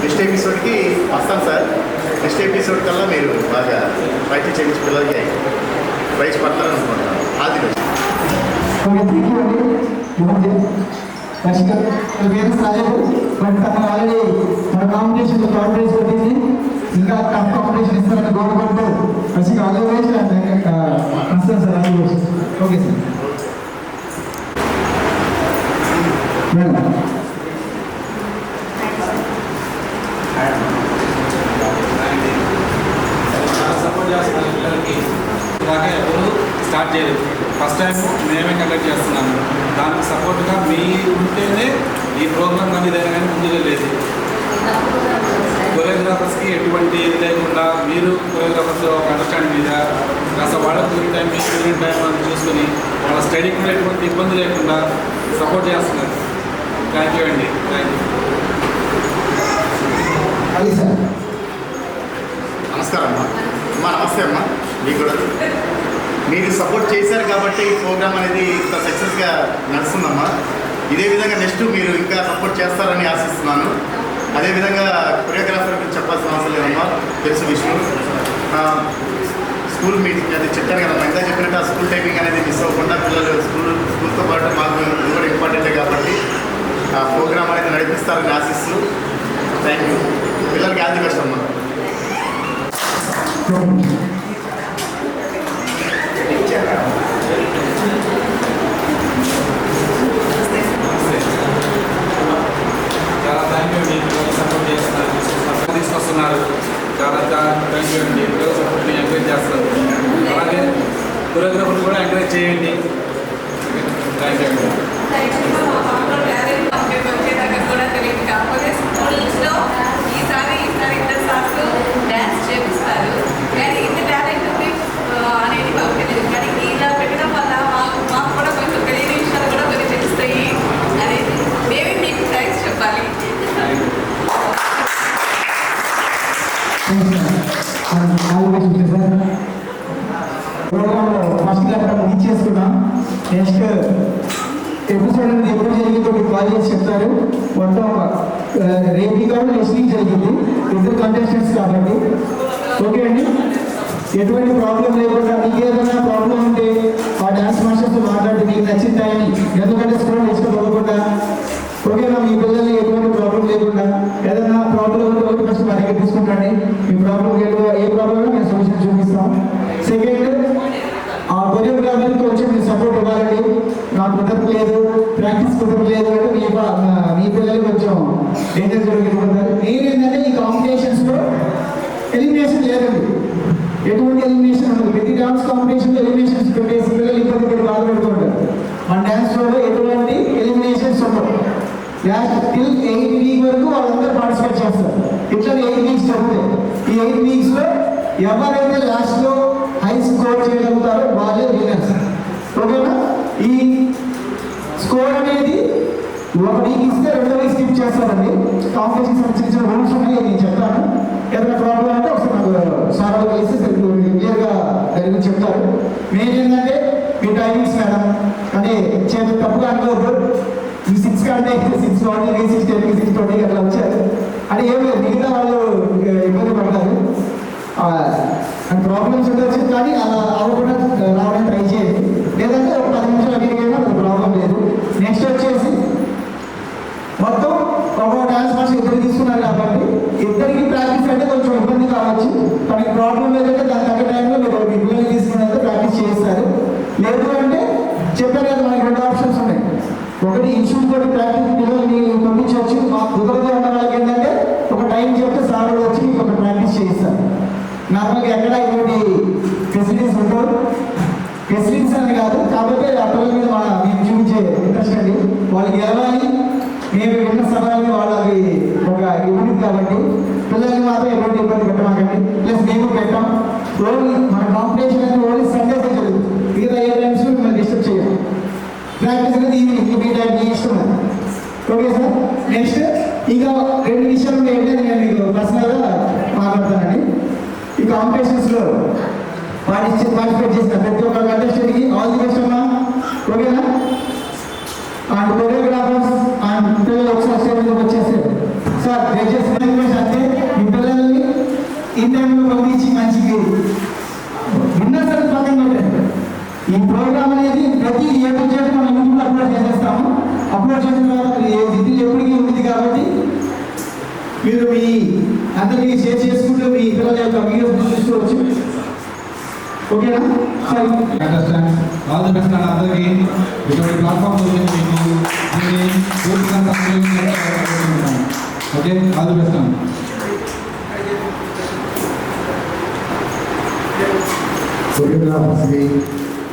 నెక్స్ట్ ఎపిసోడ్కి వస్తాం సార్. నెక్స్ట్ ఎపిసోడ్ కల్లా మీరు బాగా ప్రాక్టీస్ చేయించి పిల్లలకి ప్రైజ్ పడతారని అనుకుంటున్నాను. అది పేరెంట్స్ రాలేదు. బట్ తను ఆల్రెడీ మన కాంపిటీషన్ కాంపిటీషన్ పెట్టింది. ఇంకా టఫ్ కాంపిటీషన్ ఇస్తారని కోరుకుంటూ మంచిగా ఆల్వేస్ వస్తాను sir. Always okay sir. Madam చేస్తున్నారు పిల్లలకి ఇలాగే ఎవరు స్టార్ట్ చేయలేదు. ఫస్ట్ టైం మేమే కండక్ట్ చేస్తున్నాము. దానికి సపోర్ట్గా మీ ఉంటేనే ఈ ప్రోగ్రామ్ కానీ ఏదైనా కానీ ముందుగా లేదు. కొరియోగ్రాఫర్స్కి ఎటువంటి ఇది లేకుండా మీరు కొరియోగ్రాఫర్స్ ఒక అండర్స్టాండింగ్ మీద కాస్త వాళ్ళకి కుదిరిన టైం మీకు కుదిరిన టైం అని చూసుకొని వాళ్ళ స్టడీకి కూడా ఎటువంటి ఇబ్బంది లేకుండా సపోర్ట్ చేస్తున్నారు. థ్యాంక్ యూ అండి. Thank you. అది సార్ నమస్కారం అమ్మా. అమ్మా నమస్తే అమ్మా. మీకు కూడా మీరు సపోర్ట్ చేశారు కాబట్టి ఈ ప్రోగ్రామ్ అనేది ఇంత సక్సెస్గా నడుస్తుందమ్మా. ఇదే విధంగా నెక్స్ట్ మీరు ఇంకా సపోర్ట్ చేస్తారని ఆశిస్తున్నాను. అదేవిధంగా కొరియోగ్రాఫర్ గురించి చెప్పాల్సిన అవసరం లేదమ్మా, తెలుసు విష్ణు. స్కూల్ మీటింగ్ అది చెప్పాను కదమ్మా, ఇంకా చెప్పినట్టు ఆ స్కూల్ టైమింగ్ అనేది మిస్ అవ్వకుండా పిల్లలు స్కూల్తో పాటు మాకు ఇది కూడా ఇంపార్టెంటే కాబట్టి ఆ ప్రోగ్రామ్ అనేది నడిపిస్తారని ఆశిస్తూ థ్యాంక్ యూ. పిల్లలకి ఆల్ ది బెస్ట్ అమ్మా. చాలా థ్యాంక్ యూ అండి. సపోర్ట్ చేస్తున్నారు, తీసుకొస్తున్నారు. చాలా చాలా థ్యాంక్ యూ అండి. సపోర్ట్ని ఎంకరేజ్ చేస్తారు. అలాగే కొరియోగ్రాఫర్ని కూడా ఎంకరేజ్ చేయండి. థ్యాంక్ యూ అండి. కూడా తెలియదు. కాకపోతే స్కూల్స్లో ఈసారి ఇద్దరు సార్లు డ్యాన్స్ చేపిస్తారు. కానీ ఇంత టాలెంట్ ఉంది అనేది మాకు తెలియదు. కానీ ఇలా పెట్టడం వల్ల మాకు కూడా కొంచెం తెలియని విషయాలు కూడా కొన్ని తెలుస్తాయి అనేది మేమే మీకు థ్యాంక్స్ చెప్పాలి. ప్రోగ్రాంలో ఫస్ట్ అక్కడ ముగించేసుకున్నాం. నెక్స్ట్ ఎపిసోడ్ అనేది ఎప్పుడు జరిగిందో మీకు కాల్ చేసి చెప్తారు. మొత్తం రేపు కాదు నెక్స్ట్ వీక్ జరిగింది. ఇద్దరు కంటెస్టెంట్స్ కాబట్టి ఓకే అండి. ఎటువంటి ప్రాబ్లం లేకుండా మీకు ఏదైనా ప్రాబ్లం ఉంటే ఆ డ్యాన్స్ మాస్టర్స్తో మాట్లాడి మీకు నచ్చిన టైం ఎందుకంటే స్కూల్ నేర్చుకోకుండా ఓకేనా. మీ పిల్లల్ని ఎటువంటి ప్రాబ్లం లేకుండా ఏదైనా ప్రాబ్లం ఉంటే ఒకటి ఫస్ట్ మా దగ్గర తీసుకుంటండి. మీ ప్రాబ్లం ఏ ప్రాబ్లం మేము సొల్యూషన్ చూపిస్తాం. సెకండ్ ఆ కొరియోగ్రాఫర్కి కొంచెం మీరు సపోర్ట్ ఇవ్వాలండి. నాకు కుదరట్లేదు, ప్రాక్టీస్ కుదరట్లేదు అంటే మీ పిల్లలు కొంచెం డేంజర్ జరుగుతుంటారు. నేనేంటంటే ఈ కాంపిటీషన్స్లో ఎలిమినేషన్ లేదండి, ఎటువంటి ఎలిమినేషన్ ఉండదు. ప్రతి డాన్స్ కాంపిటీషన్లో ఎలిమినేషన్స్ పెట్టేసి పిల్లలు ఇబ్బంది పడి బాధపడుతుంటారు. మన డ్యాన్స్ షోలో ఎటువంటి ఎలిమినేషన్స్ ఉండవు. లాస్ట్ టిల్ 8 వీక్ వరకు వాళ్ళందరూ పార్టిసిపేట్ చేస్తారు. ఇట్లా 8 వీక్స్ జరుగుతాయి. ఈ 8 వీక్స్లో ఎవరైతే లాస్ట్లో హై స్కోర్ చేయగలుగుతారో వాళ్ళే విన్నర్స్. ఓకేనా. ఈ స్కోర్ అనేది ఒక వీక్ ఇస్తే 2వ వీక్ స్కిప్ చేస్తారండి. కాంపిటీషన్ చిన్న చిన్న రూల్స్ ఉన్నాయి, నేను చెప్తాను. ఏదైనా ప్రాబ్లం అంటే ఒకసారి నాకు సార్ కలిసి క్లియర్గా దాని గురించి చెప్తారు. మెయిన్ ఏంటంటే మీ టైమింగ్స్ మేడం అంటే చేతి తప్పుగా అనుకోవద్దు. ఈ 6 కంటే 6:20, 6:10, 6:20 అట్లా వచ్చారు అంటే ఏం లేదు. మిగతా వాళ్ళు ఇబ్బంది పడతారు, ప్రాబ్లమ్స్ ఉండొచ్చు. కానీ అలా అవ్వకుండా రావడానికి ట్రై చేయండి. లేదంటే ఒక 10 నిమిషాలు అడిగినా అది ప్రాబ్లం లేదు. నెక్స్ట్ వచ్చేసి మొత్తం ఒక డాన్స్ మాస్టర్ ఇద్దరు తీసుకున్నారు కాబట్టి ఇద్దరికి ప్రాక్టీస్ అంటే కొంచెం ఇబ్బంది కావచ్చు. కానీ ప్రాబ్లం లేదంటే దాని తగ్గ టైంలో మీరు మీ పిల్లలు తీసుకున్నది ప్రాక్టీస్ చేస్తారు. లేదు అంటే చెప్పారు కదా మనకి 2 ఆప్షన్స్ ఉన్నాయి. ఒకటి ఇన్స్టిట్యూట్ కూడా ప్రాక్టీస్ పిల్లల్ని పంపించవచ్చు. మాకు కుదరగా ఉన్న వాళ్ళకి ఏంటంటే ఒక టైం చెప్తే సార్ వచ్చి మీకు ఒక ప్రాక్టీస్ చేయిస్తారు. నార్మల్గా ఎక్కడ ఇటువంటి ఫెసిలిటీస్ ఉండవు. ఫెసిలిటీస్ అని కాదు, కాబట్టి ఆ పిల్లల మీద మేము చూపించే ఇంట్రెస్ట్ అండి. వాళ్ళు గెలవాలి, మేము విన్న సమయాన్ని వాళ్ళకి ఒక ఇబ్బంది కాబట్టి పిల్లల్ని మాత్రం ఎటువంటి ఇబ్బంది పెట్టమాకండి. ప్లస్ మేము పెట్టాం. ఓన్లీ మన కాంపిటీషన్ అనేది ఓన్లీ సండేస్ జరుగుతుంది. మిగతా ఏ టైమ్స్ మిమ్మల్ని డిస్టర్బ్ చేయాలి. ప్రాక్టీస్ అనేది ఈవినింగ్ మీ టైం మీ ఇష్టం. Okay sir. నెక్స్ట్ ఇంకా 2 విషయాలు ఏంటంటే నేను మీకు పర్సనల్గా మాట్లాడతానండి. ఈ కాంపిటీషన్స్లో పార్టిసిపేట్ చేసిన ప్రతి ఒక్క కంటెస్టెంట్కి ఆల్ ది బెస్ట్ అమ్మా. ఓకేనా. అండ్ కొరియోగ్రాఫర్స్ అండ్ పిల్లలు ఒకసారి స్టేజ్లోకి వచ్చేసారు సార్. దయచేసి అంటే మీ పిల్లల్ని ఈ టైంలో పంపించి మంచిగా విన్నర్స్ అని పక్కన పెట్టండి. ఈ ప్రోగ్రామ్ అనేది ప్రతి ఏడు చేతి మనం యూట్యూబ్లో అప్లోడ్ చేసేస్తాము. అప్లోడ్ చేసిన తర్వాత ఇది ఎప్పటికీ ఉంది కాబట్టి మీరు మీ అందరికీ షేర్ చేసుకుంటూ మీ పిల్లల యొక్క వీడియోస్ చూసుకోవచ్చు. ఓకేనా sir. Contestants all the best and అందరికీ ఇటువంటి ప్లాట్ఫామ్ మీకు ఓకే. ఆల్ ది బెస్ట్ అండి. కొరియోగ్రాఫర్స్కి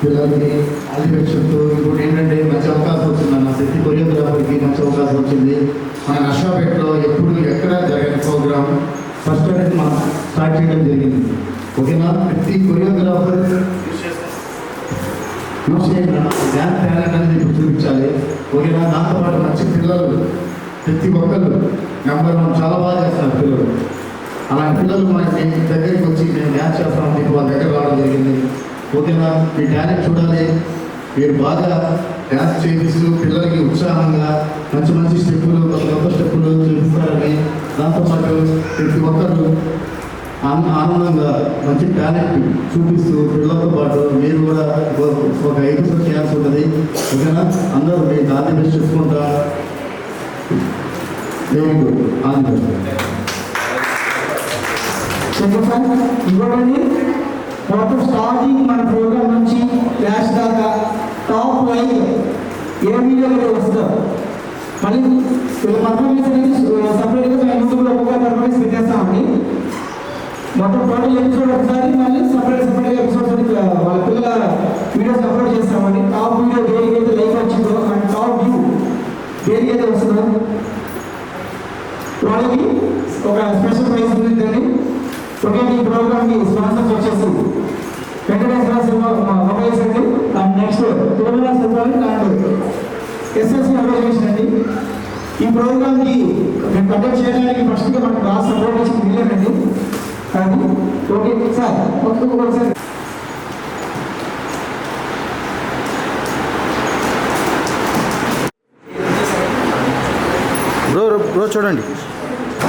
పిల్లలకి ఆదిపక్షంతో ఇంకోటి ఏంటంటే మంచి అవకాశం వచ్చింది అన్న శక్తి కొరియోగ్రాఫర్కి మంచి అవకాశం వచ్చింది. మన నర్సాపేటలో ఎప్పుడు ఎక్కడ జరగని ప్రోగ్రామ్ ఫస్ట్ అనేది మనం స్టార్ట్ చేయడం జరిగింది. ఓకేనా, ప్రతి కొరియోగ్రాఫర్ యూస్ చేయండి, డ్యాన్స్ టాలెంట్ అనేది ఇప్పుడు చూపించాలి. ఓకేనా, దాంతోపాటు మంచి పిల్లలు ప్రతి ఒక్కళ్ళు నెంబర్ 1 చాలా బాగా చేస్తారు పిల్లలు. అలాంటి పిల్లలు మనకి దగ్గరికి వచ్చి మేము డ్యాన్స్ చేస్తామని చెప్పి వాళ్ళ దగ్గర రావడం జరిగింది. ఓకేనా, మీ టాలెంట్ చూడాలి, మీరు బాగా డ్యాన్స్ చేపిస్తూ పిల్లలకి ఉత్సాహంగా మంచి మంచి స్టెప్పులు కొత్త స్టెప్పులు చూపిస్తారని, దాంతోపాటు ప్రతి ఒక్కరు ఆనందంగా మంచి టాలెంట్ చూపిస్తూ పిల్లలతో పాటు మీరు కూడా ఒక ఎపిసోడ్ చేయాల్సి ఉంటుంది. ఓకేనా, అందరూ మీకు ఆది బెస్ట్ చేసుకుంటా. దేవుడు ఆది బెస్ట్. ఇంకోటండి, మొత్తం స్టార్టింగ్ మన ప్రోగ్రామ్ నుంచి లాస్ట్ దాకా టాప్ 5 ఏ వీడియోలో వస్తారు. మళ్ళీ పర్ఫార్మెన్స్ అనేది సపరేట్గా మేము యూట్యూబ్లో ఒక్కొక్క పర్ఫార్మెన్స్ పెట్టేస్తామండి. మొత్తం టోటల్ ఎపిసోడ్ ఒకసారి మళ్ళీ సపరేట్గా ఎపిసోడ్స్ వాళ్ళ పిల్లల వీడియోస్ అప్లోడ్ చేస్తామండి. టాప్ వీడియో దేనికైతే లైక్ వచ్చిందో అండ్ టాప్ వ్యూ దేనికైతే వస్తుందో వాళ్ళకి ఒక స్పెషల్ ప్రైజ్ ఉంటుందండి. ఓకే, ఈ ప్రోగ్రామ్కి స్పాన్సర్స్ వచ్చేసి వెంకటేశ్వర సినిమా మొబైల్స్ అండి, and next Tirumala cinema and SSC advertisement అండి. ఈ ప్రోగ్రామ్కి మేము కండక్ట్ చేయడానికి ఫస్ట్గా మనకు రాసి సపోర్ట్ ఇచ్చింది వీళ్ళండి. అది ఓకే సార్, ఒకసారి బ్రో చూడండి.